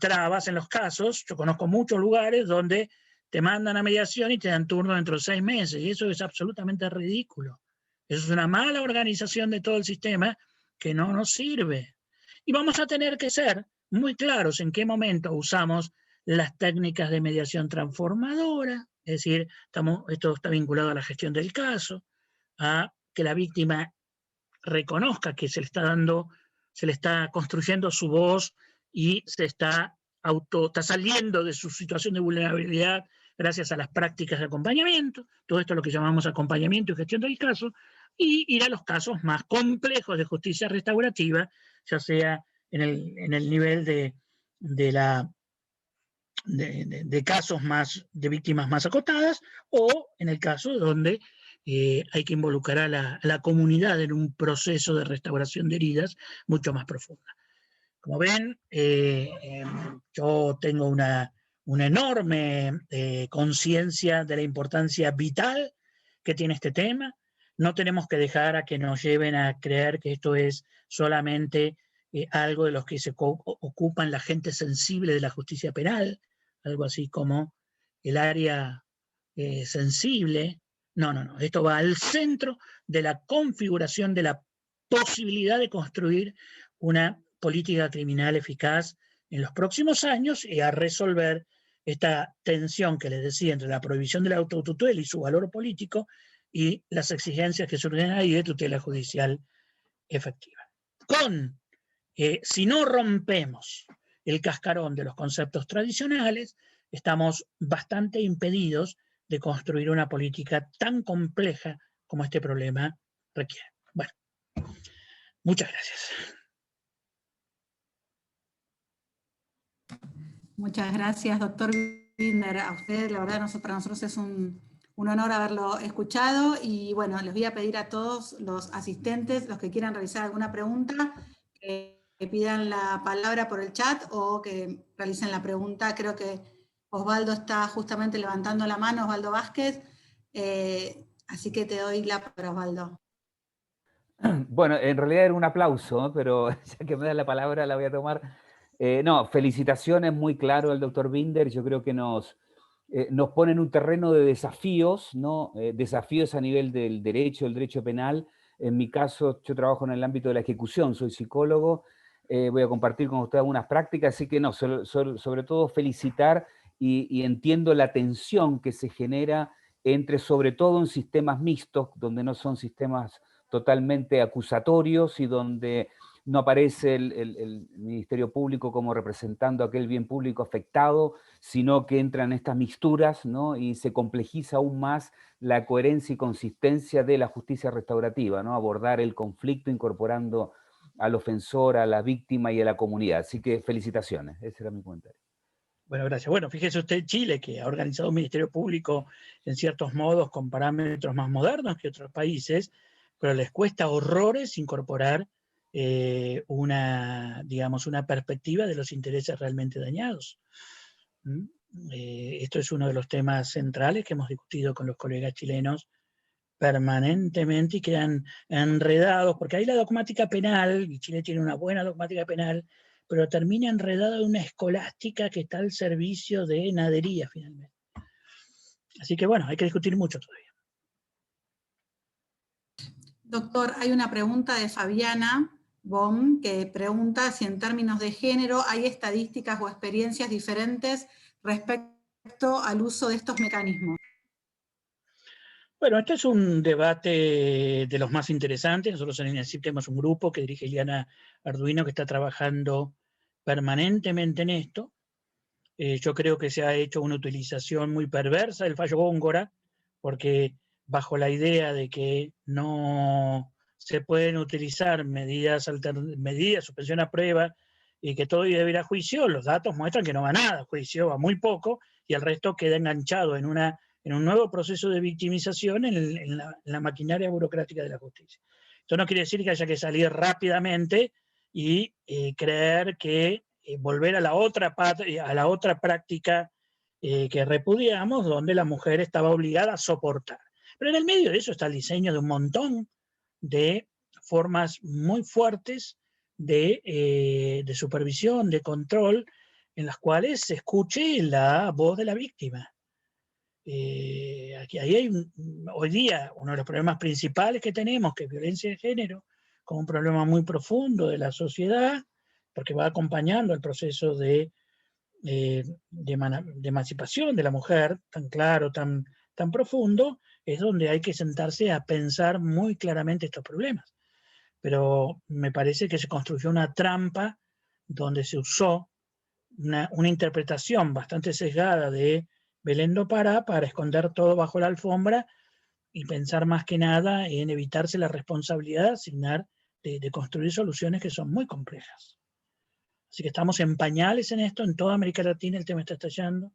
trabas en los casos. Yo conozco muchos lugares donde te mandan a mediación y te dan turno dentro de 6 meses, y eso es absolutamente ridículo. Eso es una mala organización de todo el sistema que no nos sirve. Y vamos a tener que ser muy claros en qué momento usamos las técnicas de mediación transformadora, es decir, esto está vinculado a la gestión del caso, a que la víctima reconozca que se le está construyendo su voz y está saliendo de su situación de vulnerabilidad gracias a las prácticas de acompañamiento. Todo esto es lo que llamamos acompañamiento y gestión del caso, y ir a los casos más complejos de justicia restaurativa, ya sea en el nivel de casos de víctimas más acotadas, o en el caso donde hay que involucrar a la comunidad en un proceso de restauración de heridas mucho más profunda. Como ven, yo tengo una enorme conciencia de la importancia vital que tiene este tema. No tenemos que dejar a que nos lleven a creer que esto es solamente algo de los que se ocupan la gente sensible de la justicia penal, algo así como el área sensible. No, no, no. Esto va al centro de la configuración de la posibilidad de construir una política criminal eficaz en los próximos años y a resolver esta tensión que les decía entre la prohibición de la autotutela y su valor político y las exigencias que surgen ahí de tutela judicial efectiva. Si no rompemos el cascarón de los conceptos tradicionales, estamos bastante impedidos de construir una política tan compleja como este problema requiere. Bueno, muchas gracias. Muchas gracias, doctor Binder. A usted, la verdad, para nosotros es un honor haberlo escuchado. Y bueno, les voy a pedir a todos los asistentes, los que quieran realizar alguna pregunta, que pidan la palabra por el chat o que realicen la pregunta. Creo que Osvaldo está justamente levantando la mano, Osvaldo Vázquez. Así que te doy la palabra, Osvaldo. Bueno, en realidad era un aplauso, pero ya que me da la palabra la voy a tomar. No, felicitaciones, muy claro el doctor Binder. Yo creo que nos pone en un terreno de desafíos, ¿no? Desafíos a nivel del derecho, el derecho penal. En mi caso, yo trabajo en el ámbito de la ejecución, soy psicólogo, voy a compartir con usted algunas prácticas, así que no, sobre todo felicitar y entiendo la tensión que se genera entre, sobre todo en sistemas mixtos, donde no son sistemas totalmente acusatorios y donde no aparece el Ministerio Público como representando aquel bien público afectado, sino que entran estas mixturas, ¿no? Y se complejiza aún más la coherencia y consistencia de la justicia restaurativa, ¿no? Abordar el conflicto incorporando al ofensor, a la víctima y a la comunidad. Así que felicitaciones, ese era mi comentario. Bueno, gracias. Bueno, fíjese usted Chile, que ha organizado un Ministerio Público en ciertos modos con parámetros más modernos que otros países, pero les cuesta horrores incorporar una perspectiva de los intereses realmente dañados. Esto es uno de los temas centrales que hemos discutido con los colegas chilenos permanentemente y quedan enredados, porque hay la dogmática penal, y Chile tiene una buena dogmática penal, pero termina enredada en una escolástica que está al servicio de nadería finalmente. Así que bueno, hay que discutir mucho todavía. Doctor, hay una pregunta de Fabiana Bom que pregunta si en términos de género hay estadísticas o experiencias diferentes respecto al uso de estos mecanismos. Bueno, este es un debate de los más interesantes. Nosotros en INACIP tenemos un grupo que dirige Eliana Arduino que está trabajando permanentemente en esto. Yo creo que se ha hecho una utilización muy perversa del fallo Góngora, porque bajo la idea de que no se pueden utilizar medidas, suspensión a prueba, y que todo debe ir a juicio, los datos muestran que no va nada a juicio, va muy poco, y el resto queda enganchado en un nuevo proceso de victimización en la maquinaria burocrática de la justicia. Esto no quiere decir que haya que salir rápidamente y creer que volver a la otra práctica que repudiamos, donde la mujer estaba obligada a soportar. Pero en el medio de eso está el diseño de un montón de formas muy fuertes de supervisión, de control, en las cuales se escuche la voz de la víctima. Ahí hay hoy día uno de los problemas principales que tenemos, que es violencia de género, como un problema muy profundo de la sociedad, porque va acompañando el proceso de emancipación de la mujer, tan claro, tan profundo, es donde hay que sentarse a pensar muy claramente estos problemas. Pero me parece que se construyó una trampa donde se usó una interpretación bastante sesgada de Belén do Pará para esconder todo bajo la alfombra y pensar más que nada en evitarse la responsabilidad de asignar, de construir soluciones que son muy complejas. Así que estamos en pañales en esto, en toda América Latina el tema está estallando,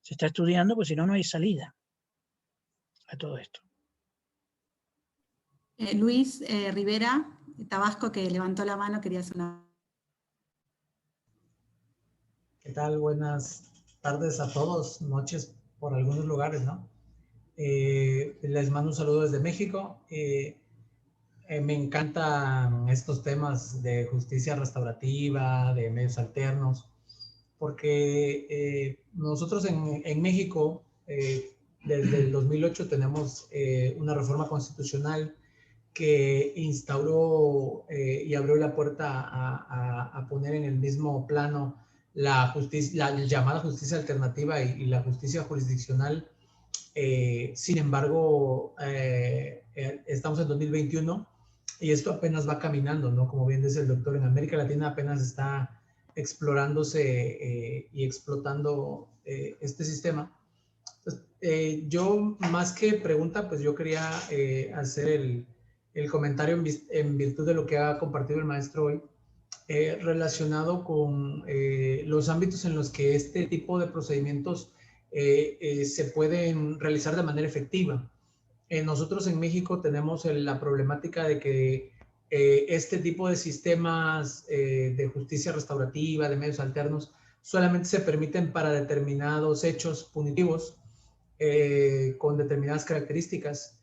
se está estudiando, pues si no, no hay salida a todo esto. Luis Rivera, Tabasco, que levantó la mano, quería hacer una... ¿Qué tal? Buenas tardes a todos, noches por algunos lugares, ¿no? Les mando un saludo desde México. Me encantan estos temas de justicia restaurativa, de medios alternos, porque nosotros en México, desde el 2008 tenemos una reforma constitucional que instauró y abrió la puerta a poner en el mismo plano la llamada justicia alternativa y la justicia jurisdiccional. Sin embargo, estamos en 2021 y esto apenas va caminando, ¿no? Como bien dice el doctor, en América Latina apenas está explorándose y explotando este sistema. Entonces, yo, más que pregunta, pues yo quería hacer el comentario en virtud de lo que ha compartido el maestro hoy, relacionado con los ámbitos en los que este tipo de procedimientos se pueden realizar de manera efectiva. Nosotros en México tenemos la problemática de que este tipo de sistemas de justicia restaurativa, de medios alternos, solamente se permiten para determinados hechos punitivos con determinadas características.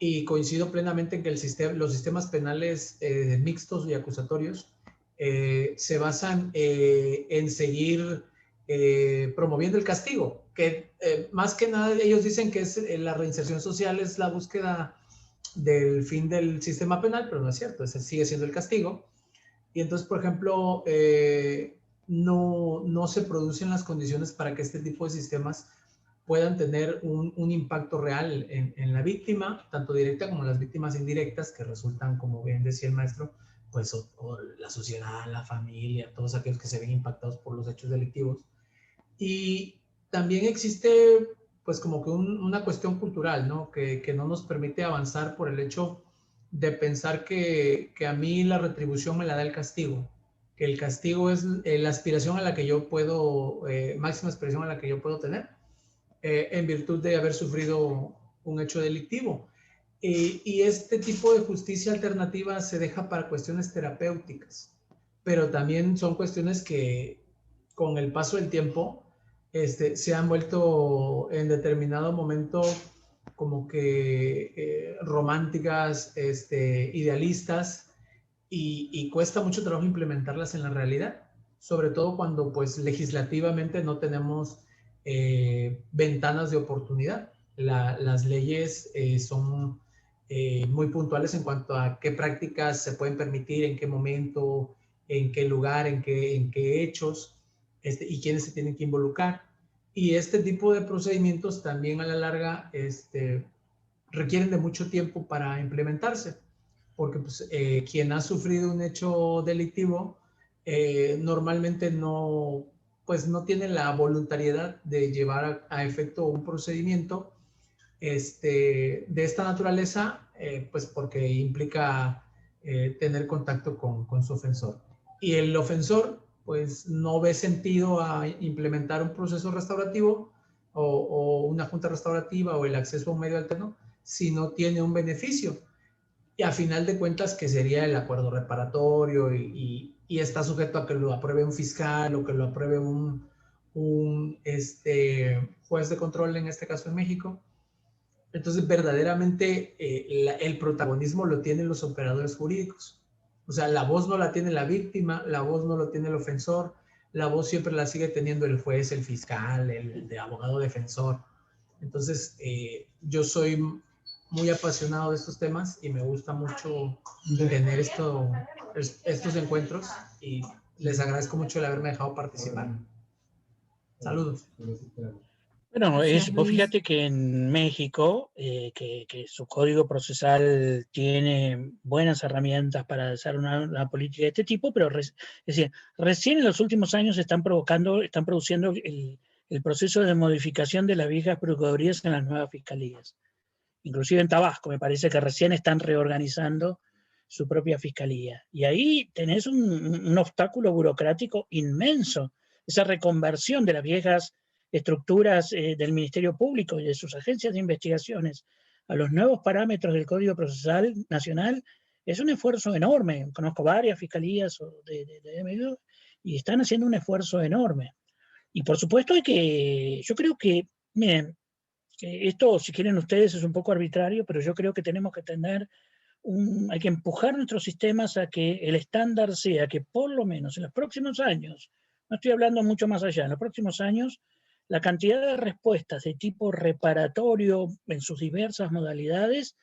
Y coincido plenamente en que los sistemas penales mixtos y acusatorios se basan en seguir promoviendo el castigo, que más que nada ellos dicen que es la reinserción social es la búsqueda del fin del sistema penal, pero no es cierto, ese sigue siendo el castigo. Y entonces, por ejemplo, no se producen las condiciones para que este tipo de sistemas puedan tener un impacto real en la víctima, tanto directa como las víctimas indirectas, que resultan, como bien decía el maestro, pues o la sociedad, la familia, todos aquellos que se ven impactados por los hechos delictivos. Y también existe pues como que una cuestión cultural, ¿no? Que no nos permite avanzar por el hecho de pensar que a mí la retribución me la da el castigo, que el castigo es la aspiración a la que yo puedo, máxima aspiración a la que yo puedo tener, en virtud de haber sufrido un hecho delictivo. Y este tipo de justicia alternativa se deja para cuestiones terapéuticas, pero también son cuestiones que con el paso del tiempo se han vuelto en determinado momento como que románticas, idealistas, y cuesta mucho trabajo implementarlas en la realidad, sobre todo cuando pues legislativamente no tenemos ventanas de oportunidad. Las leyes son muy puntuales en cuanto a qué prácticas se pueden permitir, en qué momento, en qué lugar, en qué hechos, y quiénes se tienen que involucrar. Y este tipo de procedimientos también a la larga requieren de mucho tiempo para implementarse, porque pues, quien ha sufrido un hecho delictivo normalmente pues no tiene la voluntariedad de llevar a efecto un procedimiento de esta naturaleza, pues porque implica tener contacto con su ofensor. Y el ofensor, pues no ve sentido a implementar un proceso restaurativo o una junta restaurativa o el acceso a un medio alterno si no tiene un beneficio. Y a final de cuentas, que sería el acuerdo reparatorio y está sujeto a que lo apruebe un fiscal o que lo apruebe un juez de control, en este caso en México. Entonces, verdaderamente el protagonismo lo tienen los operadores jurídicos. O sea, la voz no la tiene la víctima, la voz no lo tiene el ofensor, la voz siempre la sigue teniendo el juez, el fiscal, el abogado defensor. Entonces, yo soy muy apasionado de estos temas y me gusta mucho tener estos encuentros y les agradezco mucho el haberme dejado participar. Saludos. Bueno, Gracias, vos Luis. fíjate que en México, que su código procesal tiene buenas herramientas para hacer una política de este tipo, pero es decir, recién en los últimos años están produciendo el proceso de modificación de las viejas procuradurías en las nuevas fiscalías. Inclusive en Tabasco, me parece que recién están reorganizando su propia fiscalía. Y ahí tenés un obstáculo burocrático inmenso, esa reconversión de las viejas estructuras del Ministerio Público y de sus agencias de investigaciones a los nuevos parámetros del Código Procesal Nacional es un esfuerzo enorme. Conozco varias fiscalías de MIDO y están haciendo un esfuerzo enorme. Y por supuesto yo creo que, miren, esto, si quieren ustedes, es un poco arbitrario, pero yo creo que tenemos que tener hay que empujar nuestros sistemas a que el estándar sea que por lo menos en los próximos años, no estoy hablando mucho más allá, en los próximos años, la cantidad de respuestas de tipo reparatorio en sus diversas modalidades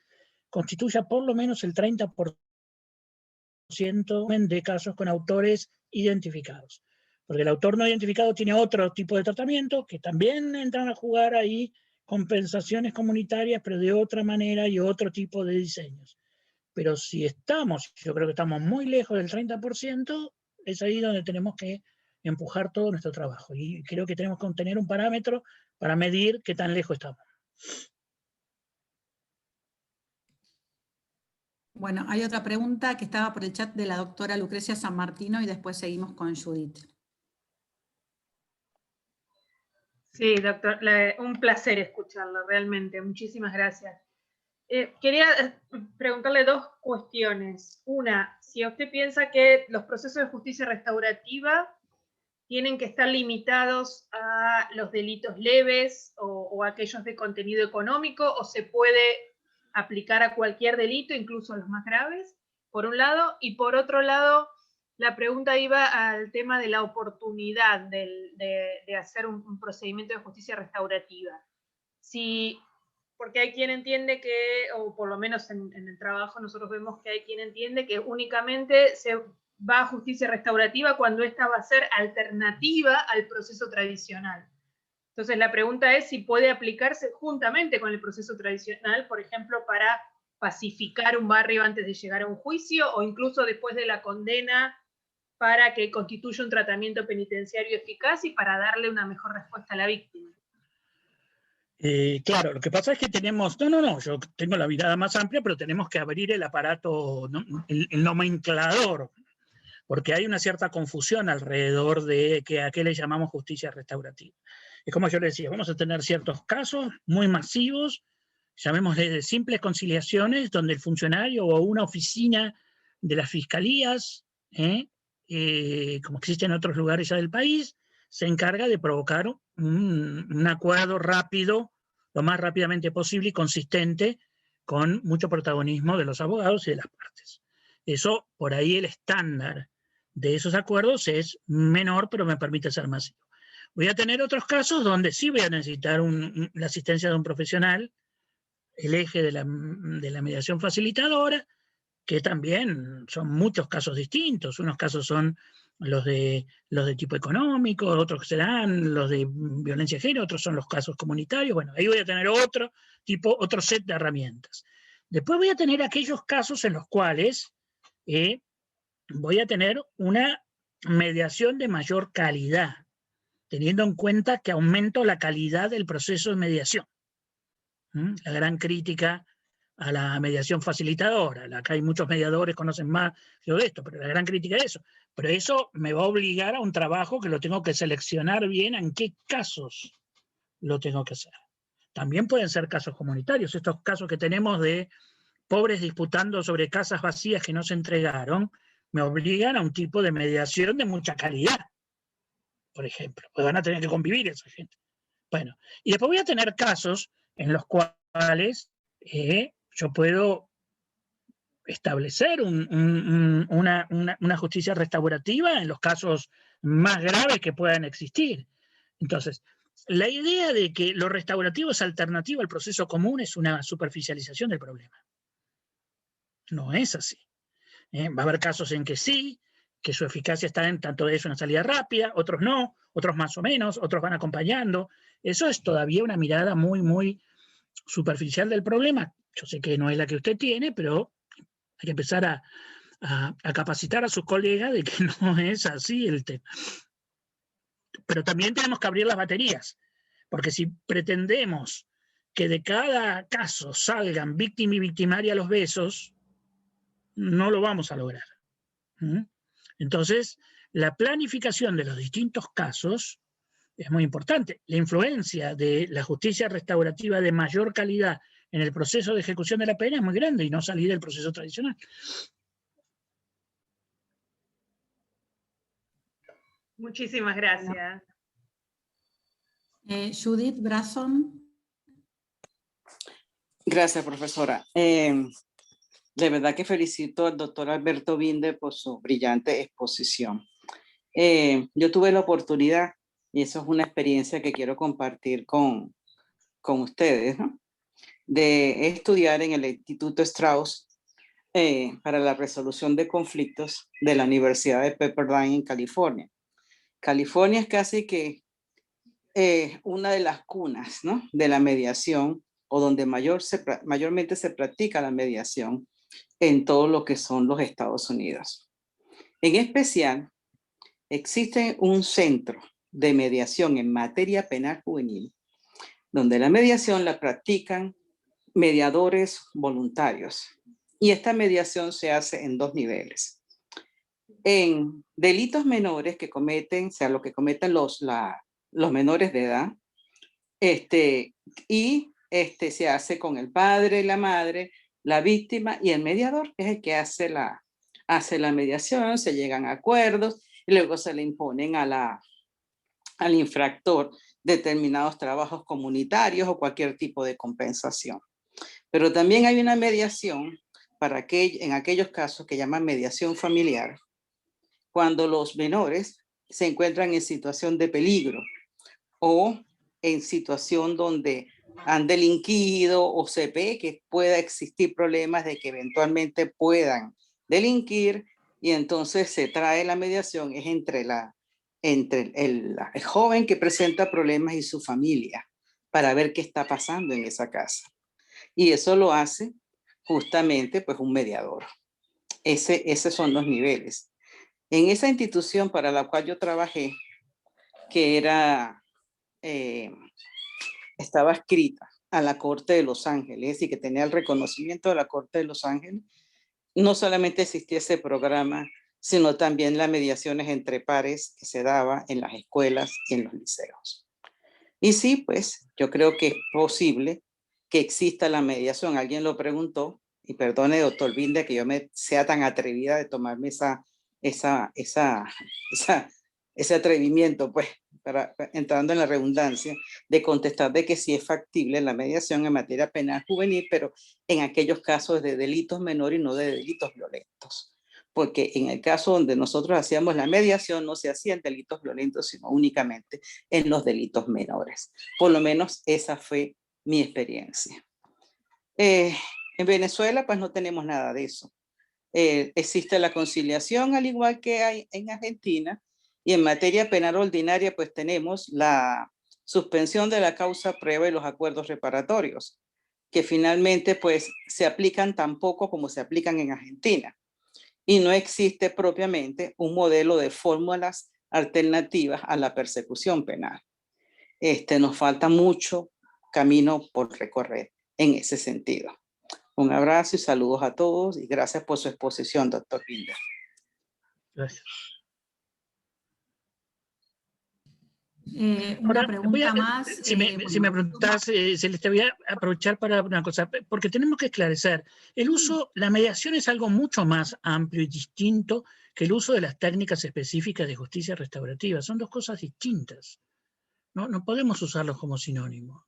constituya por lo menos el 30% de casos con autores identificados. Porque el autor no identificado tiene otro tipo de tratamiento que también entran a jugar ahí compensaciones comunitarias, pero de otra manera y otro tipo de diseños. Pero si yo creo que estamos muy lejos del 30%, es ahí donde tenemos que empujar todo nuestro trabajo. Y creo que tenemos que tener un parámetro para medir qué tan lejos estamos. Bueno, hay otra pregunta que estaba por el chat de la doctora Lucrecia San Martino y después seguimos con Judith. Sí, doctor, un placer escucharlo, realmente. Muchísimas gracias. Quería preguntarle dos cuestiones. Una, si usted piensa que los procesos de justicia restaurativa tienen que estar limitados a los delitos leves o aquellos de contenido económico, o se puede aplicar a cualquier delito, incluso a los más graves, por un lado, y por otro lado, la pregunta iba al tema de la oportunidad de hacer un procedimiento de justicia restaurativa. Porque hay quien entiende que, o por lo menos en el trabajo nosotros vemos que hay quien entiende que únicamente se va a justicia restaurativa cuando esta va a ser alternativa al proceso tradicional. Entonces la pregunta es si puede aplicarse juntamente con el proceso tradicional, por ejemplo, para pacificar un barrio antes de llegar a un juicio, o incluso después de la condena, para que constituya un tratamiento penitenciario eficaz y para darle una mejor respuesta a la víctima. Claro, lo que pasa es que tenemos, yo tengo la mirada más amplia, pero tenemos que abrir el aparato, el nomenclador, porque hay una cierta confusión alrededor de a qué le llamamos justicia restaurativa. Es como yo le decía, vamos a tener ciertos casos muy masivos, llamémosle de simples conciliaciones, donde el funcionario o una oficina de las fiscalías, como existe en otros lugares ya del país, se encarga de provocar un acuerdo rápido, lo más rápidamente posible y consistente, con mucho protagonismo de los abogados y de las partes. Eso, por ahí el estándar de esos acuerdos es menor, pero me permite ser masivo. Voy a tener otros casos donde sí voy a necesitar la asistencia de un profesional, el eje de la mediación facilitadora, que también son muchos casos distintos. Unos casos son los de tipo económico, otros serán los de violencia de género, otros son los casos comunitarios. Bueno, ahí voy a tener otro set de herramientas. Después voy a tener aquellos casos en los cuales voy a tener una mediación de mayor calidad, teniendo en cuenta que aumento la calidad del proceso de mediación. La gran crítica a la mediación facilitadora. Acá hay muchos mediadores, conocen más de esto, pero la gran crítica es eso. Pero eso me va a obligar a un trabajo que lo tengo que seleccionar bien en qué casos lo tengo que hacer. También pueden ser casos comunitarios, estos casos que tenemos de pobres disputando sobre casas vacías que no se entregaron, me obligan a un tipo de mediación de mucha calidad, por ejemplo, pues van a tener que convivir esa gente. Bueno, y después voy a tener casos en los cuales yo puedo establecer una justicia restaurativa en los casos más graves que puedan existir. Entonces, la idea de que lo restaurativo es alternativo al proceso común es una superficialización del problema. No es así. Va a haber casos en que sí, que su eficacia está en tanto es una salida rápida, otros no, otros más o menos, otros van acompañando. Eso es todavía una mirada muy, muy superficial del problema. Yo sé que no es la que usted tiene, pero hay que empezar a capacitar a sus colegas de que no es así el tema. Pero también tenemos que abrir las baterías, porque si pretendemos que de cada caso salgan víctima y victimaria a los besos, no lo vamos a lograr. Entonces, la planificación de los distintos casos es muy importante. La influencia de la justicia restaurativa de mayor calidad en el proceso de ejecución de la pena es muy grande y no salir del proceso tradicional. Muchísimas gracias. Judith Brazón. Gracias, profesora. De verdad que felicito al doctor Alberto Binder por su brillante exposición. Yo tuve la oportunidad, y eso es una experiencia que quiero compartir con ustedes, ¿no?, de estudiar en el Instituto Strauss para la resolución de conflictos de la Universidad de Pepperdine en California. California es casi que una de las cunas, ¿no?, de la mediación, o donde mayormente se practica la mediación en todo lo que son los Estados Unidos. En especial, existe un centro de mediación en materia penal juvenil, donde la mediación la practican mediadores voluntarios. Y esta mediación se hace en 2 niveles. En delitos menores que cometen, o sea, lo que cometen los menores de edad, se hace con el padre, la madre, la víctima y el mediador, que es el que hace la mediación, se llegan a acuerdos y luego se le imponen al infractor determinados trabajos comunitarios o cualquier tipo de compensación. Pero también hay una mediación en aquellos casos que llaman mediación familiar, cuando los menores se encuentran en situación de peligro o en situación donde han delinquido o se ve que pueda existir problemas de que eventualmente puedan delinquir, y entonces se trae la mediación, es entre el joven que presenta problemas y su familia, para ver qué está pasando en esa casa. Y eso lo hace justamente pues un mediador. Esos son los niveles. En esa institución para la cual yo trabajé, que estaba adscrita a la Corte de Los Ángeles y que tenía el reconocimiento de la Corte de Los Ángeles, no solamente existía ese programa, sino también las mediaciones entre pares que se daba en las escuelas y en los liceos. Y sí, pues yo creo que es posible que exista la mediación. Alguien lo preguntó, y perdone, doctor Binder, que yo me sea tan atrevida de tomarme ese atrevimiento, pues, entrando en la redundancia, de contestar de que sí es factible la mediación en materia penal juvenil, pero en aquellos casos de delitos menores y no de delitos violentos. Porque en el caso donde nosotros hacíamos la mediación no se hacía en delitos violentos, sino únicamente en los delitos menores. Por lo menos esa fue mi experiencia. En Venezuela pues no tenemos nada de eso. Existe la conciliación al igual que hay en Argentina, y en materia penal ordinaria pues tenemos la suspensión de la causa prueba y los acuerdos reparatorios, que finalmente pues se aplican tan poco como se aplican en Argentina. Y no existe propiamente un modelo de fórmulas alternativas a la persecución penal. Nos falta mucho camino por recorrer. en ese sentido. Un abrazo y saludos a todos y gracias por su exposición, doctor Binder. Gracias. Una Ahora, pregunta más. si me preguntás, Celeste, voy a aprovechar para una cosa, porque tenemos que esclarecer. El uso, la mediación es algo mucho más amplio y distinto que el uso de las técnicas específicas de justicia restaurativa. Son dos cosas distintas. No podemos usarlos como sinónimo.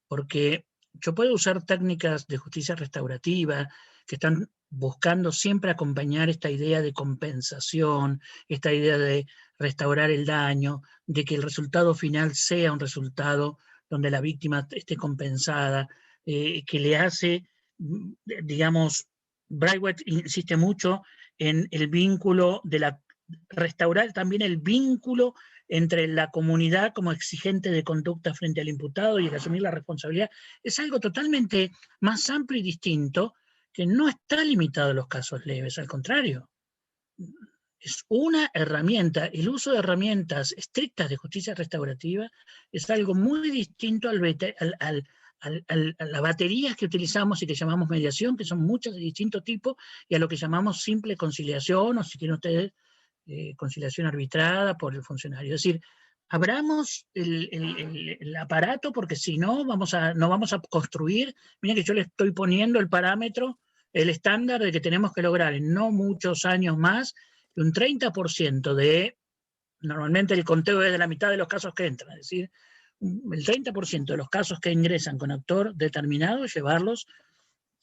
Porque yo puedo usar técnicas de justicia restaurativa que están buscando siempre acompañar esta idea de compensación, esta idea de restaurar el daño, de que el resultado final sea un resultado donde la víctima esté compensada, que le hace, digamos, Braithwaite insiste mucho en el vínculo de la, restaurar también el vínculo entre la comunidad como exigente de conducta frente al imputado y el asumir la responsabilidad, es algo totalmente más amplio y distinto que no está limitado a los casos leves, al contrario. Es una herramienta, el uso de herramientas estrictas de justicia restaurativa es algo muy distinto a las baterías que utilizamos y que llamamos mediación, que son muchas de distinto tipo, y a lo que llamamos simple conciliación, o si quieren ustedes, conciliación arbitrada por el funcionario. Es decir, abramos el aparato porque si no, no vamos a construir. Miren que yo le estoy poniendo el parámetro, el estándar de que tenemos que lograr en no muchos años más que un 30% de, normalmente el conteo es de la mitad de los casos que entran, es decir, el 30% de los casos que ingresan con actor determinado, llevarlos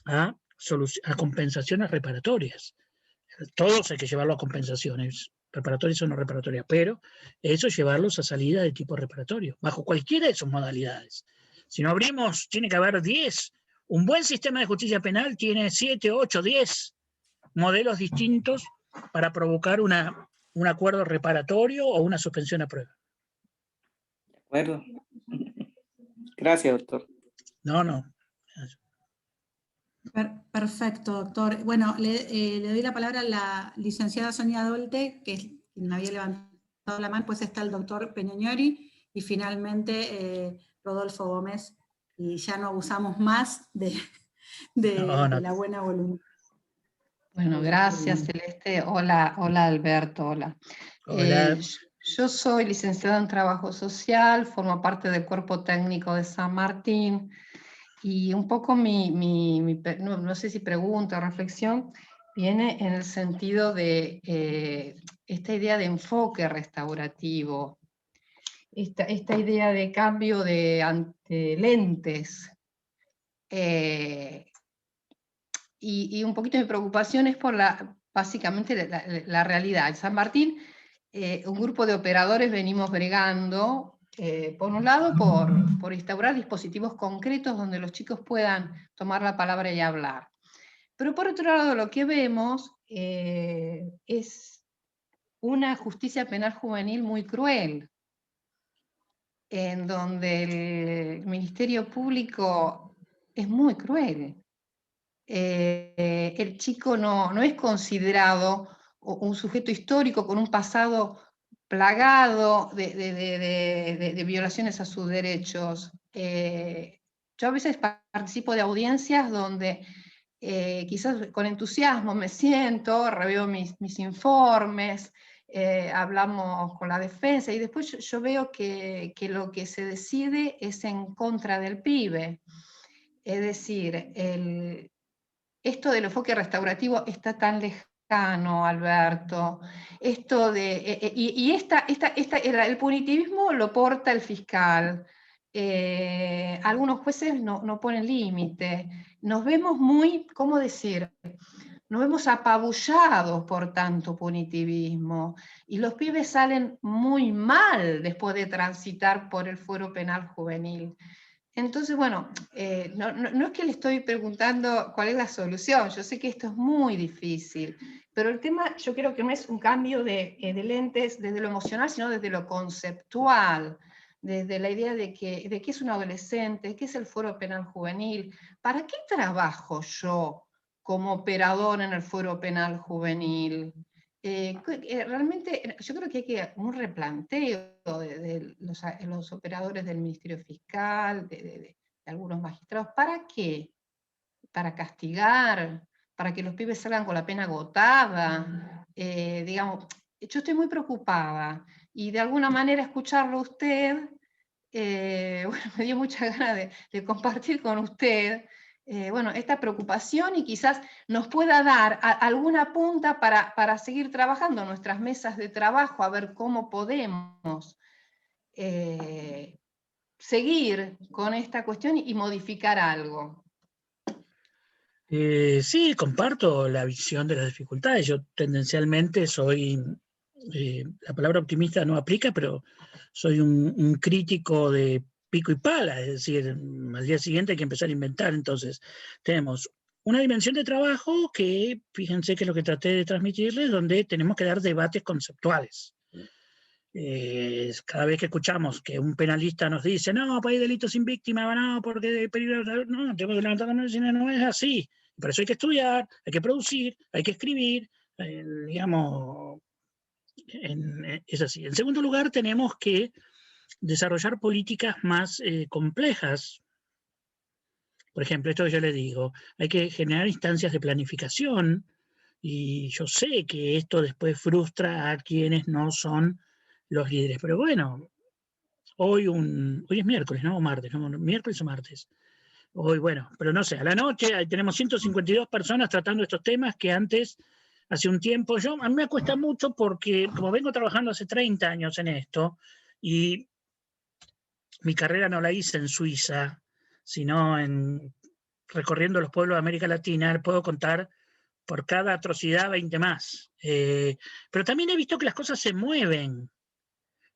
a compensaciones reparatorias. Todos hay que llevarlo a compensaciones, reparatorias o no reparatorias, pero eso llevarlos a salida de tipo reparatorio, bajo cualquiera de sus modalidades. Si no abrimos, tiene que haber 10. Un buen sistema de justicia penal tiene 7, 8, 10 modelos distintos para provocar un acuerdo reparatorio o una suspensión a prueba. De acuerdo. Gracias, doctor. No. Perfecto, doctor. Bueno, le doy la palabra a la licenciada Sonia Dolte, que es quien había levantado la mano, pues está el doctor Peñañori y finalmente Rodolfo Gómez, y ya no abusamos más de la buena voluntad. Bueno, gracias Celeste. Hola Alberto, hola. Hola. Yo soy licenciada en Trabajo Social, formo parte del Cuerpo Técnico de San Martín, y un poco no sé si pregunta o reflexión, viene en el sentido de esta idea de enfoque restaurativo, esta idea de cambio de lentes. Y un poquito mi preocupación es por básicamente la realidad. En San Martín, un grupo de operadores venimos bregando, por un lado, por instaurar dispositivos concretos donde los chicos puedan tomar la palabra y hablar. Pero por otro lado, lo que vemos es una justicia penal juvenil muy cruel, en donde el Ministerio Público es muy cruel. El chico no es considerado un sujeto histórico con un pasado plagado de violaciones a sus derechos. Yo a veces participo de audiencias donde quizás con entusiasmo me siento, reveo mis informes, hablamos con la defensa y después yo veo que lo que se decide es en contra del pibe. Es decir, esto del enfoque restaurativo está tan lejano, Alberto. Esto de, el punitivismo lo porta el fiscal. Algunos jueces no ponen límite. Nos vemos muy, ¿cómo decir? Nos vemos apabullados por tanto punitivismo. Y los pibes salen muy mal después de transitar por el fuero penal juvenil. Entonces, bueno, no es que le estoy preguntando cuál es la solución, yo sé que esto es muy difícil, pero el tema yo creo que no es un cambio de lentes desde lo emocional, sino desde lo conceptual, desde la idea de qué es un adolescente, qué es el fuero penal juvenil, ¿para qué trabajo yo como operador en el fuero penal juvenil? Realmente yo creo que hay que un replanteo de los operadores del Ministerio Fiscal, de algunos magistrados. ¿Para qué? ¿Para castigar? ¿Para que los pibes salgan con la pena agotada? Digamos, yo estoy muy preocupada y de alguna manera escucharlo a usted, bueno, me dio mucha ganas de compartir con usted bueno, esta preocupación y quizás nos pueda dar alguna punta para seguir trabajando en nuestras mesas de trabajo, a ver cómo podemos seguir con esta cuestión y modificar algo. Sí, comparto la visión de las dificultades. Yo tendencialmente soy, la palabra optimista no aplica, pero soy un crítico de pico y pala, es decir, al día siguiente hay que empezar a inventar. Entonces, tenemos una dimensión de trabajo que, fíjense que es lo que traté de transmitirles, donde tenemos que dar debates conceptuales. Cada vez que escuchamos que un penalista nos dice, no, pues hay delitos sin víctima, no, porque hay peligro, no, tenemos que levantar la mano y decir, no es así. Por eso hay que estudiar, hay que producir, hay que escribir, digamos, es así. En segundo lugar, tenemos que desarrollar políticas más complejas. Por ejemplo, esto que yo le digo, hay que generar instancias de planificación, y yo sé que esto después frustra a quienes no son los líderes, pero bueno, hoy es miércoles, ¿no? O martes, ¿no? Miércoles o martes. Hoy, bueno, pero no sé, a la noche tenemos 152 personas tratando estos temas que antes, hace un tiempo, a mí me cuesta mucho porque como vengo trabajando hace 30 años en esto, y mi carrera no la hice en Suiza, sino recorriendo los pueblos de América Latina, puedo contar por cada atrocidad 20 más. Pero también he visto que las cosas se mueven.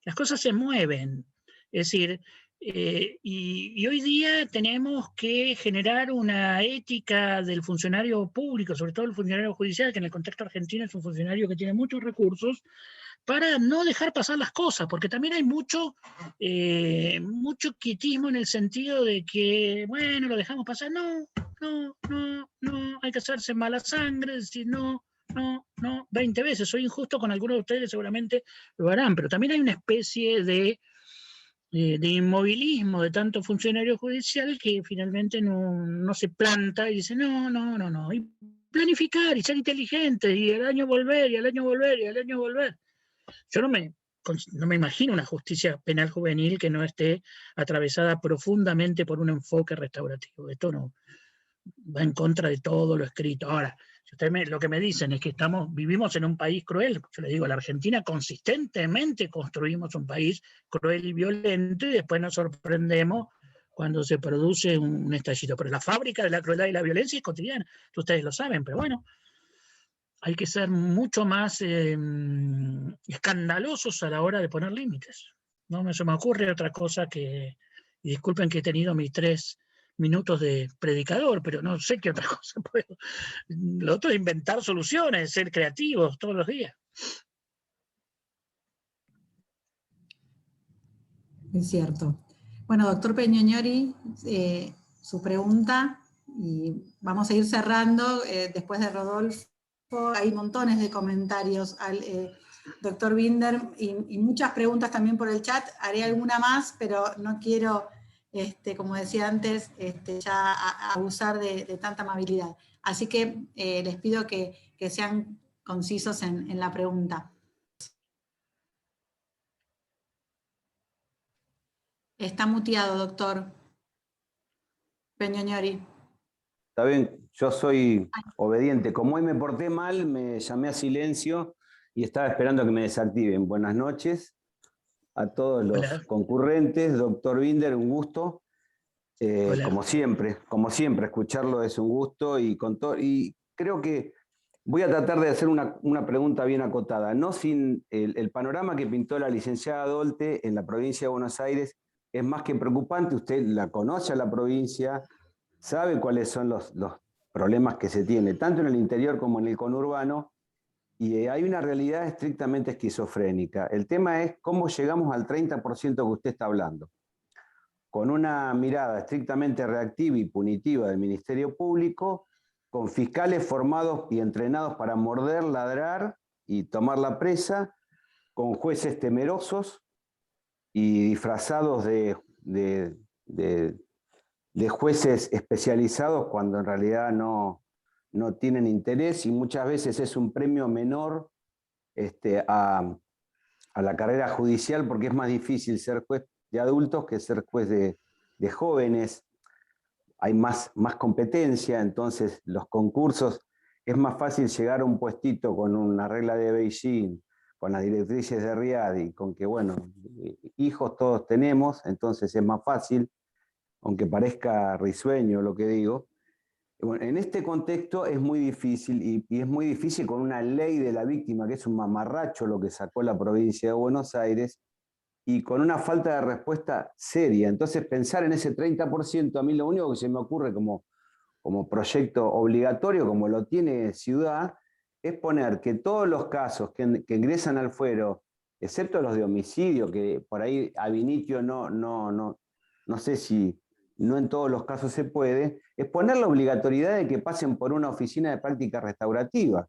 Las cosas se mueven. Es decir, y hoy día tenemos que generar una ética del funcionario público, sobre todo el funcionario judicial, que en el contexto argentino es un funcionario que tiene muchos recursos, para no dejar pasar las cosas, porque también hay mucho quietismo en el sentido de que, bueno, lo dejamos pasar. No, hay que hacerse mala sangre, decir no, 20 veces. Soy injusto con algunos de ustedes, seguramente lo harán, pero también hay una especie de inmovilismo de tanto funcionario judicial que finalmente no se planta y dice no. Y planificar y ser inteligente y al año volver y al año volver y al año volver. Yo no me imagino una justicia penal juvenil que no esté atravesada profundamente por un enfoque restaurativo. Esto no va en contra de todo lo escrito. Ahora, si ustedes lo que me dicen es que vivimos en un país cruel, yo les digo, la Argentina consistentemente construimos un país cruel y violento y después nos sorprendemos cuando se produce un estallido. Pero la fábrica de la crueldad y la violencia es cotidiana, ustedes lo saben, pero bueno, hay que ser mucho más escandalosos a la hora de poner límites. No se me ocurre otra cosa y disculpen que he tenido mis 3 minutos de predicador, pero no sé qué otra cosa puedo. Lo otro es inventar soluciones, ser creativos todos los días. Es cierto. Bueno, doctor Peñoñori, su pregunta, y vamos a ir cerrando después de Rodolfo. Hay montones de comentarios al doctor Binder y muchas preguntas también por el chat. Haré alguna más, pero no quiero, como decía antes, ya abusar de tanta amabilidad. Así que les pido que sean concisos en la pregunta. Está muteado, doctor Peñoñori. Está bien, yo soy obediente. Como hoy me porté mal, me llamé a silencio y estaba esperando a que me desactiven. Buenas noches a todos los concurrentes. Doctor Binder, un gusto. Como siempre, escucharlo es un gusto y creo que voy a tratar de hacer una pregunta bien acotada. No sin el panorama que pintó la licenciada Dolte en la provincia de Buenos Aires es más que preocupante. Usted la conoce a la provincia, sabe cuáles son los problemas que se tiene, tanto en el interior como en el conurbano, y hay una realidad estrictamente esquizofrénica. El tema es cómo llegamos al 30% que usted está hablando. Con una mirada estrictamente reactiva y punitiva del Ministerio Público, con fiscales formados y entrenados para morder, ladrar y tomar la presa, con jueces temerosos y disfrazados de jueces especializados cuando en realidad no tienen interés, y muchas veces es un premio menor a la carrera judicial, porque es más difícil ser juez de adultos que ser juez de jóvenes. Hay más competencia, entonces los concursos, es más fácil llegar a un puestito con una regla de Beijing, con las directrices de Riad y con que, bueno, hijos todos tenemos, entonces es más fácil, aunque parezca risueño lo que digo. Bueno, en este contexto es muy difícil, y es muy difícil con una ley de la víctima, que es un mamarracho lo que sacó la provincia de Buenos Aires, y con una falta de respuesta seria. Entonces pensar en ese 30%, a mí lo único que se me ocurre como proyecto obligatorio, como lo tiene Ciudad, es poner que todos los casos que ingresan al fuero, excepto los de homicidio, que por ahí ab initio no sé si no en todos los casos se puede, es poner la obligatoriedad de que pasen por una oficina de práctica restaurativa,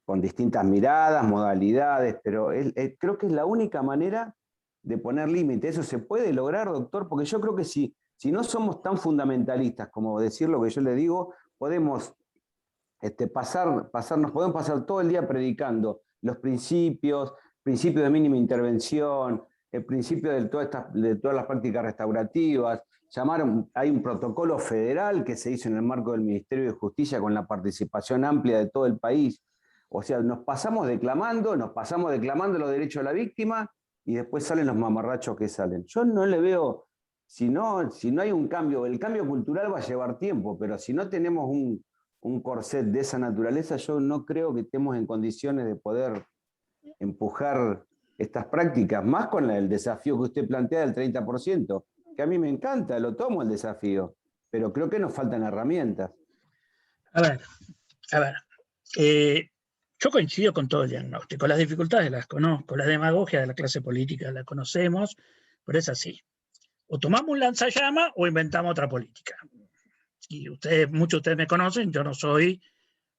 con distintas miradas, modalidades, pero creo que es la única manera de poner límite. ¿Eso se puede lograr, doctor? Porque yo creo que si no somos tan fundamentalistas como decir lo que yo le digo, podemos podemos pasar todo el día predicando los principio de mínima intervención, el principio de todas las prácticas restaurativas, hay un protocolo federal que se hizo en el marco del Ministerio de Justicia con la participación amplia de todo el país. O sea, nos pasamos declamando los derechos de la víctima, y después salen los mamarrachos que salen. Yo no le veo, si no hay un cambio, el cambio cultural va a llevar tiempo, pero si no tenemos un corset de esa naturaleza, yo no creo que estemos en condiciones de poder empujar estas prácticas, más con el desafío que usted plantea del 30%, que a mí me encanta, lo tomo el desafío, pero creo que nos faltan herramientas. A ver, yo coincido con todo el diagnóstico, las dificultades las conozco, la demagogia de la clase política la conocemos, pero es así. O tomamos un lanzallamas o inventamos otra política. Y muchos de ustedes me conocen, yo no soy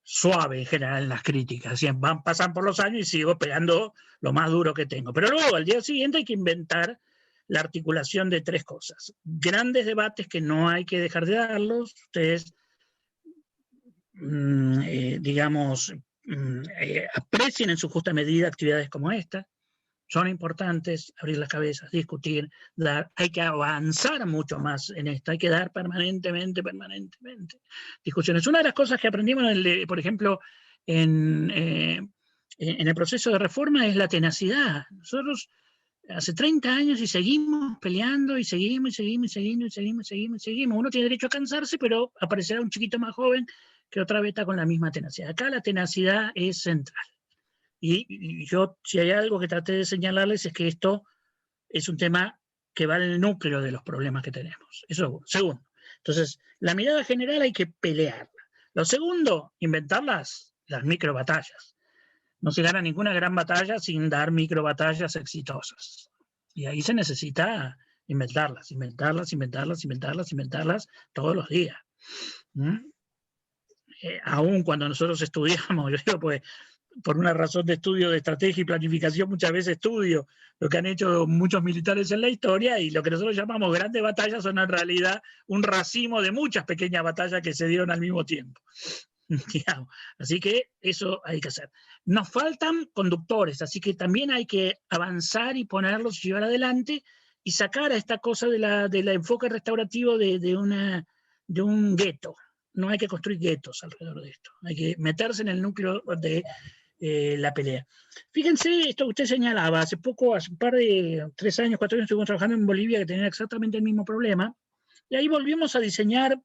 suave en general en las críticas, pasan por los años y sigo pegando lo más duro que tengo. Pero luego al día siguiente hay que inventar la articulación de tres cosas. Grandes debates que no hay que dejar de darlos. Ustedes, aprecien en su justa medida actividades como esta. Son importantes, abrir las cabezas, discutir, dar. Hay que avanzar mucho más en esto, hay que dar permanentemente discusiones. Una de las cosas que aprendimos, por ejemplo, en el proceso de reforma es la tenacidad. Nosotros hace 30 años y seguimos peleando y seguimos. Uno tiene derecho a cansarse, pero aparecerá un chiquito más joven que otra vez está con la misma tenacidad. Acá la tenacidad es central. Y yo, si hay algo que traté de señalarles, es que esto es un tema que va al núcleo de los problemas que tenemos. Eso, segundo. Entonces, la mirada general hay que pelearla. Lo segundo, inventar las micro batallas. No se gana ninguna gran batalla sin dar micro batallas exitosas. Y ahí se necesita inventarlas todos los días. Aún cuando nosotros estudiamos, yo digo, pues, por una razón de estudio de estrategia y planificación, muchas veces estudio lo que han hecho muchos militares en la historia, y lo que nosotros llamamos grandes batallas son en realidad un racimo de muchas pequeñas batallas que se dieron al mismo tiempo. Digamos. Así que eso hay que hacer. Nos faltan conductores, así que también hay que avanzar y ponerlos y llevar adelante y sacar a esta cosa de la enfoque restaurativo de un gueto. No hay que construir guetos alrededor de esto. Hay que meterse en el núcleo de la pelea. Fíjense esto que usted señalaba. Hace un par de 3 años, 4 años, estuvimos trabajando en Bolivia, que tenía exactamente el mismo problema. Y ahí volvimos a diseñar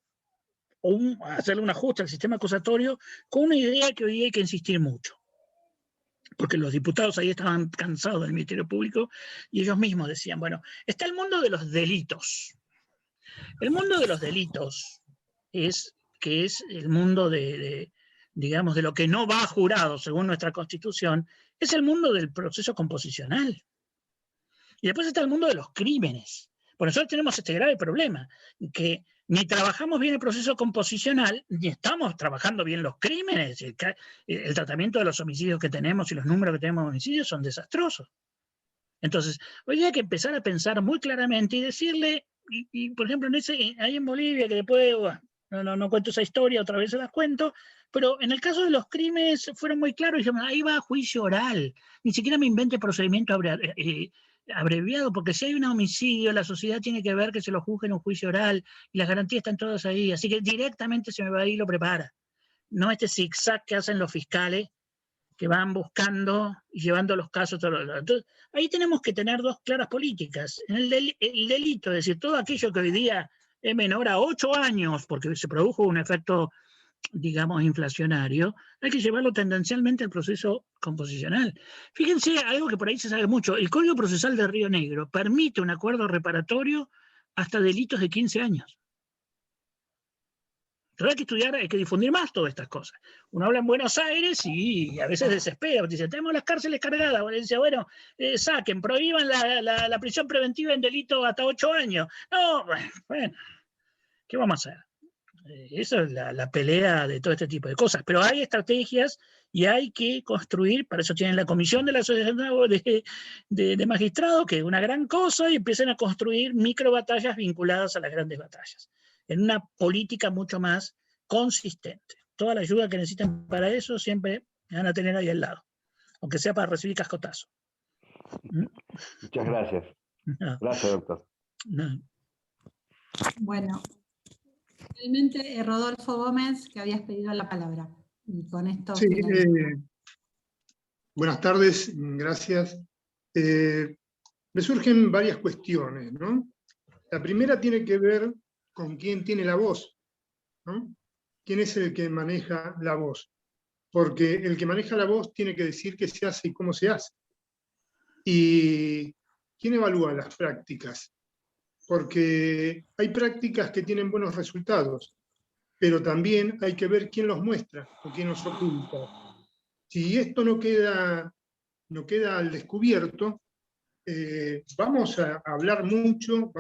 a hacerle un ajuste al sistema acusatorio con una idea que hoy hay que insistir mucho. Porque los diputados ahí estaban cansados del Ministerio Público y ellos mismos decían, bueno, está el mundo de los delitos. El mundo de los delitos es el mundo digamos, de lo que no va a jurado según nuestra Constitución, es el mundo del proceso composicional. Y después está el mundo de los crímenes. Por eso tenemos este grave problema, que ni trabajamos bien el proceso composicional, ni estamos trabajando bien los crímenes. El tratamiento de los homicidios que tenemos y los números que tenemos de homicidios son desastrosos. Entonces, hoy hay que empezar a pensar muy claramente y decirle por ejemplo, ahí en Bolivia, que después, bueno, no cuento esa historia, otra vez se las cuento, pero en el caso de los crímenes fueron muy claros, dijeron, ahí va juicio oral, ni siquiera me invente procedimiento abreviado, porque si hay un homicidio, la sociedad tiene que ver que se lo juzgue en un juicio oral, y las garantías están todas ahí, así que directamente se me va a ir y lo prepara. No este zigzag que hacen los fiscales, que van buscando y llevando los casos. Entonces, ahí tenemos que tener dos claras políticas. En el delito, es decir, todo aquello que hoy día es menor a 8 años, porque se produjo un efecto, digamos, inflacionario, hay que llevarlo tendencialmente al proceso composicional. Fíjense, algo que por ahí se sabe mucho, el Código Procesal de Río Negro permite un acuerdo reparatorio hasta delitos de 15 años. Pero hay que estudiar, hay que difundir más todas estas cosas. Uno habla en Buenos Aires y a veces desespera, dice, tenemos las cárceles cargadas. Uno dice, bueno, saquen, prohíban la prisión preventiva en delito hasta 8 años. No, bueno, ¿qué vamos a hacer? Esa es la pelea de todo este tipo de cosas. Pero hay estrategias y hay que construir, para eso tienen la comisión de la Asociación de Magistrados, que es una gran cosa, y empiezan a construir micro batallas vinculadas a las grandes batallas, en una política mucho más consistente. Toda la ayuda que necesitan para eso siempre van a tener ahí al lado, aunque sea para recibir cascotazo. Muchas gracias. No. Gracias, doctor. No. Bueno, finalmente Rodolfo Gómez, que habías pedido la palabra. Y con esto sí, buenas tardes, gracias. Me surgen varias cuestiones, ¿no? La primera tiene que ver con quién tiene la voz, ¿no? ¿Quién es el que maneja la voz? Porque el que maneja la voz tiene que decir qué se hace y cómo se hace. ¿Y quién evalúa las prácticas? Porque hay prácticas que tienen buenos resultados, pero también hay que ver quién los muestra o quién los oculta. Si esto no queda al descubierto, vamos a hablar mucho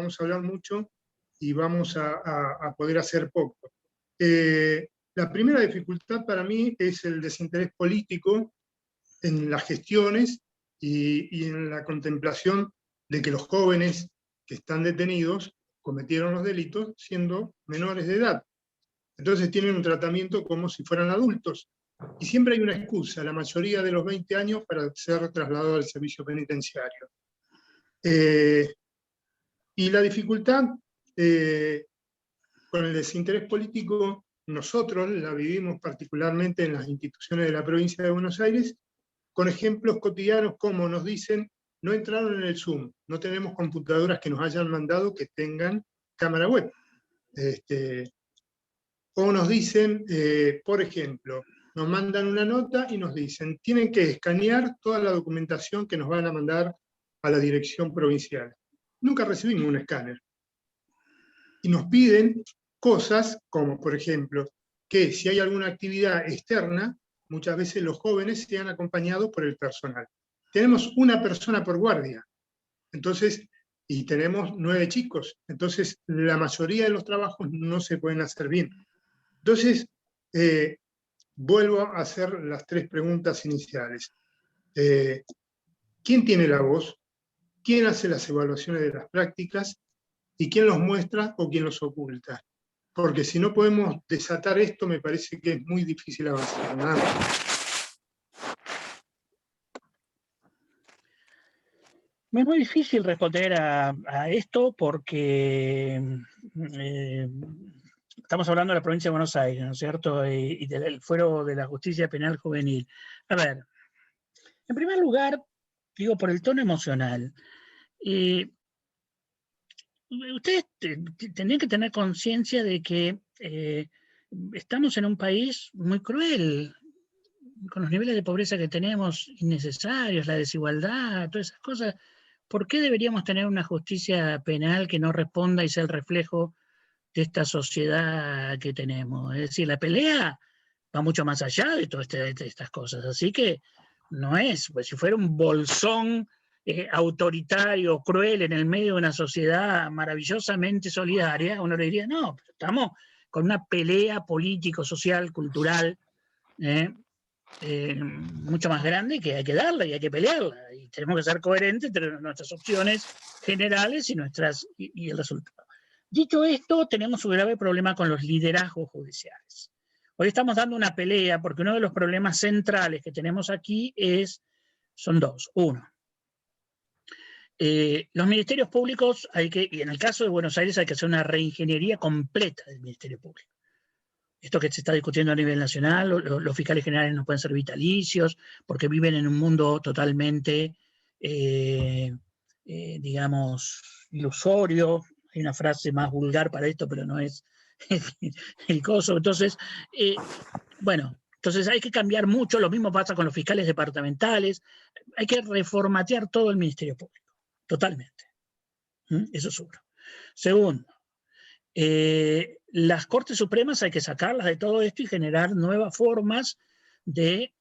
y vamos a poder hacer poco. La primera dificultad para mí es el desinterés político en las gestiones y en la contemplación de que los jóvenes que están detenidos cometieron los delitos siendo menores de edad. Entonces tienen un tratamiento como si fueran adultos. Y siempre hay una excusa, la mayoría de los 20 años, para ser trasladado al servicio penitenciario. Y la dificultad con el desinterés político, nosotros la vivimos particularmente en las instituciones de la provincia de Buenos Aires, con ejemplos cotidianos como nos dicen, no entraron en el Zoom, no tenemos computadoras que nos hayan mandado que tengan cámara web. O nos dicen, por ejemplo, nos mandan una nota y nos dicen, tienen que escanear toda la documentación que nos van a mandar a la dirección provincial. Nunca recibimos un escáner. Y nos piden cosas como, por ejemplo, que si hay alguna actividad externa, muchas veces los jóvenes sean acompañados por el personal. Tenemos una persona por guardia, entonces, y tenemos 9 chicos, entonces la mayoría de los trabajos no se pueden hacer bien. Entonces, vuelvo a hacer las 3 preguntas iniciales. ¿Quién tiene la voz? ¿Quién hace las evaluaciones de las prácticas? ¿Y quién los muestra o quién los oculta? Porque si no podemos desatar esto, me parece que es muy difícil avanzar. Nada más. Es muy difícil responder a esto porque estamos hablando de la provincia de Buenos Aires, ¿no es cierto? Y del fuero de la justicia penal juvenil. A ver, en primer lugar, digo, por el tono emocional, ustedes tendrían que tener conciencia de que estamos en un país muy cruel, con los niveles de pobreza que tenemos innecesarios, la desigualdad, todas esas cosas. ¿Por qué deberíamos tener una justicia penal que no responda y sea el reflejo de esta sociedad que tenemos? Es decir, la pelea va mucho más allá de todas estas cosas. Así que no es, pues si fuera un bolsón autoritario, cruel, en el medio de una sociedad maravillosamente solidaria, uno le diría, no, estamos con una pelea político, social, cultural, mucho más grande, que hay que darla y hay que pelearla. Y tenemos que ser coherentes entre nuestras opciones generales y el resultado. Dicho esto, tenemos un grave problema con los liderazgos judiciales. Hoy estamos dando una pelea porque uno de los problemas centrales que tenemos aquí son dos. Uno, los ministerios públicos y en el caso de Buenos Aires hay que hacer una reingeniería completa del Ministerio Público. Esto que se está discutiendo a nivel nacional, los fiscales generales no pueden ser vitalicios porque viven en un mundo totalmente, digamos, ilusorio. Hay una frase más vulgar para esto, pero no es el coso. Entonces, bueno, entonces hay que cambiar mucho. Lo mismo pasa con los fiscales departamentales. Hay que reformatear todo el Ministerio Público. Totalmente. Eso es uno. Segundo, las Cortes Supremas hay que sacarlas de todo esto y generar nuevas formas de,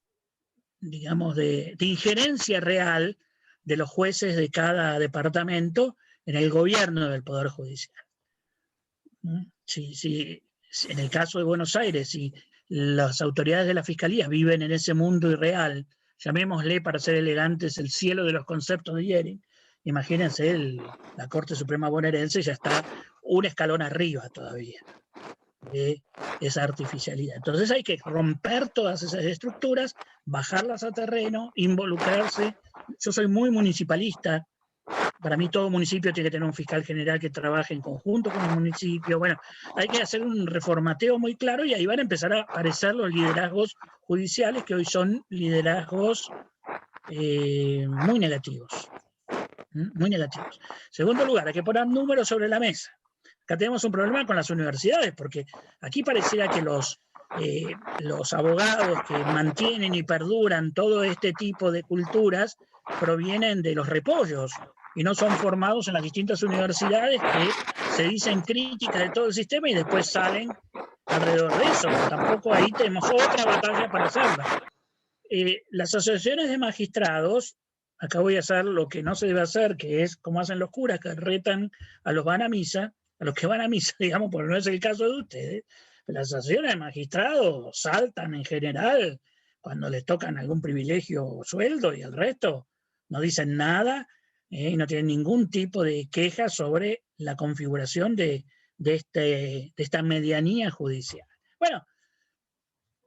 digamos, de injerencia real de los jueces de cada departamento en el gobierno del Poder Judicial. Si en el caso de Buenos Aires, si las autoridades de la Fiscalía viven en ese mundo irreal, llamémosle para ser elegantes el cielo de los conceptos de Yering, imagínense, la Corte Suprema bonaerense ya está un escalón arriba todavía de esa artificialidad. Entonces hay que romper todas esas estructuras, bajarlas a terreno, involucrarse. Yo soy muy municipalista. Para mí todo municipio tiene que tener un fiscal general que trabaje en conjunto con el municipio. Bueno, hay que hacer un reformateo muy claro y ahí van a empezar a aparecer los liderazgos judiciales que hoy son liderazgos muy negativos. Muy negativos. Segundo lugar, hay que poner números sobre la mesa. Acá tenemos un problema con las universidades, porque aquí pareciera que los abogados que mantienen y perduran todo este tipo de culturas provienen de los repollos y no son formados en las distintas universidades que se dicen críticas de todo el sistema y después salen alrededor de eso. Tampoco ahí tenemos otra batalla para hacerla. Las asociaciones de magistrados, acá voy a hacer lo que no se debe hacer, que es como hacen los curas, que retan a los que van a misa, digamos, porque no es el caso de ustedes. Las asociaciones de magistrados saltan en general cuando les tocan algún privilegio o sueldo y el resto no dicen nada y no tienen ningún tipo de queja sobre la configuración de esta medianía judicial. Bueno,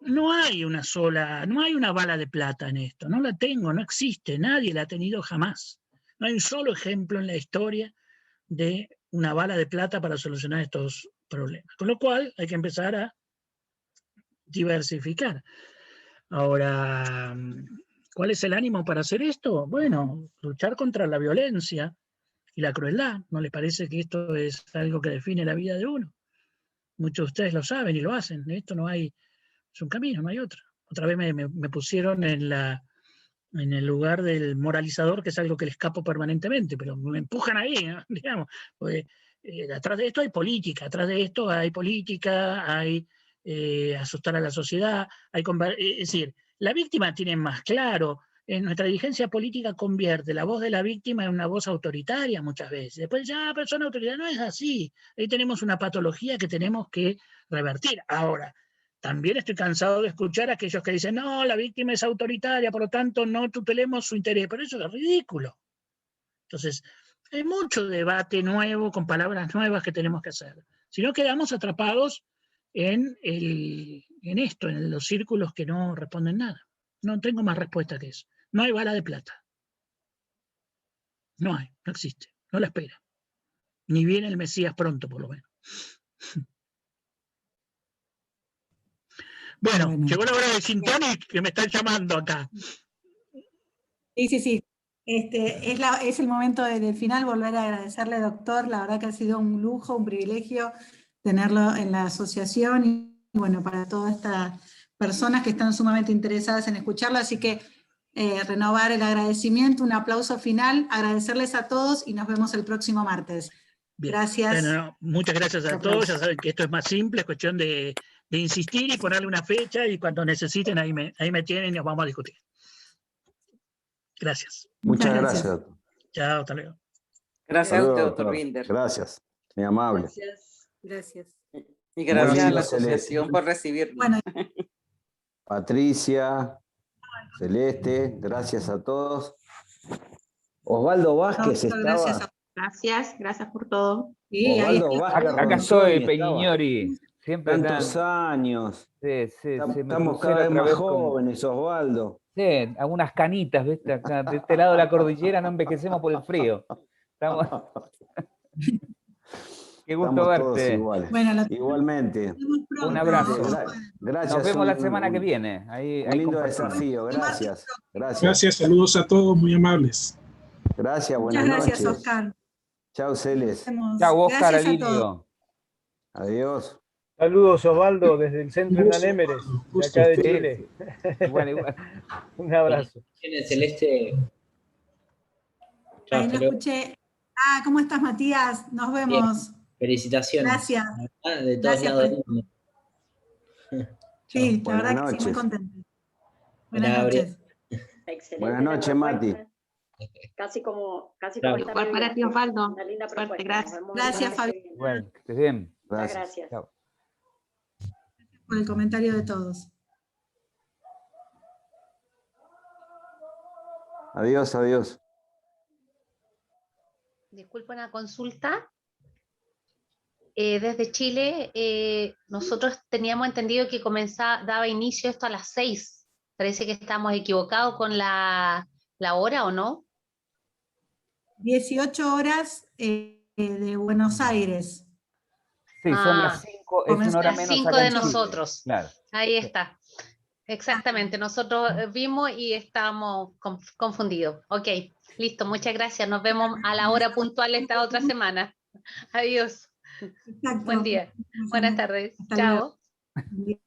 no hay una bala de plata en esto, no la tengo, no existe, nadie la ha tenido jamás. No hay un solo ejemplo en la historia de una bala de plata para solucionar estos problemas. Con lo cual hay que empezar a diversificar. Ahora, ¿cuál es el ánimo para hacer esto? Bueno, luchar contra la violencia y la crueldad. ¿No les parece que esto es algo que define la vida de uno? Muchos de ustedes lo saben y lo hacen. Esto no hay, es un camino, no hay otro. Otra vez me pusieron en el lugar del moralizador, que es algo que le escapo permanentemente, pero me empujan ahí, ¿no? Digamos, pues, atrás de esto hay política, hay asustar a la sociedad, es decir, la víctima tiene más claro, nuestra dirigencia política convierte la voz de la víctima en una voz autoritaria muchas veces, después ya persona autoritaria, no es así, ahí tenemos una patología que tenemos que revertir. Ahora, también estoy cansado de escuchar a aquellos que dicen, no, la víctima es autoritaria, por lo tanto no tutelemos su interés, pero eso es ridículo. Entonces, hay mucho debate nuevo, con palabras nuevas que tenemos que hacer. Si no, quedamos atrapados en los círculos que no responden nada. No tengo más respuesta que eso. No hay bala de plata. No hay, no existe, no la espera. Ni viene el Mesías pronto, por lo menos. Bueno, llegó la hora de Sintonic, que me están llamando acá. Sí. Es el momento del final, volver a agradecerle, doctor. La verdad que ha sido un lujo, un privilegio tenerlo en la asociación y bueno, para todas estas personas que están sumamente interesadas en escucharlo. Así que renovar el agradecimiento, un aplauso final, agradecerles a todos y nos vemos el próximo martes. Bien. Gracias. Bueno, muchas gracias a todos. Ya saben que esto es más simple, es cuestión de insistir y ponerle una fecha y cuando necesiten ahí me tienen y nos vamos a discutir. Gracias. Muchas gracias, doctor. Chao, hasta luego. Gracias a usted, doctor Binder. Gracias, muy amable. Gracias. Y gracias a la Celeste. asociación por recibirnos. Bueno. Patricia, Celeste, gracias a todos. Osvaldo Vázquez estaba... Gracias por todo. Sí, ahí Osvaldo estoy. Vázquez Acá soy, Ronzoni, Peñiñori. Siempre tantos años. se me Estamos crucé la cada vez otra más vez con... jóvenes, Osvaldo. Sí, algunas canitas, ¿viste? Acá, de este lado de la cordillera no envejecemos por el frío. Qué gusto Estamos todos verte. iguales. Bueno, Igualmente. Un abrazo. Gracias. Nos vemos la un semana que viene. Un lindo desafío. Gracias. Gracias. Gracias, saludos a todos, muy amables. Gracias, buenas Muchas gracias, noches. Oscar. Chao, Celes. Chao, Oscar, Gracias a todos. Alilio. Adiós. Saludos, Osvaldo, desde el centro Hernán Émeres, de acá de Chile. Igual. Un abrazo. Celeste. Ahí lo escuché. Ah, ¿cómo estás, Matías? Nos vemos. Bien. Felicitaciones. Gracias. De todos lados del mundo. Sí, la verdad Buenas que sí, muy noches. contenta. Buenas noches. Excelente. Buenas noches, Mati. Casi como Igual para ti, Osvaldo. una linda Suerte, propuesta. gracias. Nos vemos Gracias, la semana Fabi. que viene. Bueno, que estés bien. Gracias. Chao. Por el comentario de todos. Adiós, adiós. Disculpa una consulta. Desde Chile, nosotros teníamos entendido que daba inicio esto a las 6. Parece que estamos equivocados con la hora, ¿o no? 18 horas de Buenos Aires. Sí, son las 5, es una hora Las menos 5 acá de en Chile. nosotros. Claro. Ahí está. Exactamente, nosotros vimos y estábamos confundidos. Ok, listo, muchas gracias. Nos vemos a la hora puntual esta otra semana. Adiós. Exacto. Buen día. Buenas tardes. Hasta Chao. luego.